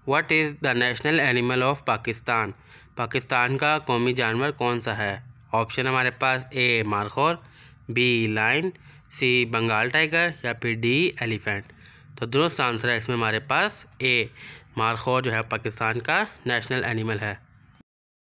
What is the national animal of Pakistan? Pakistan का कौमी जानवर कौन सा है? ऑप्शन हमारे पास ए मारखोर, बी लायन, सी बंगाल टाइगर, या फिर डी एलिफेंट। तो दुरुस्त आंसर है इसमें हमारे पास ए मारखोर जो है पाकिस्तान का नेशनल एनिमल है।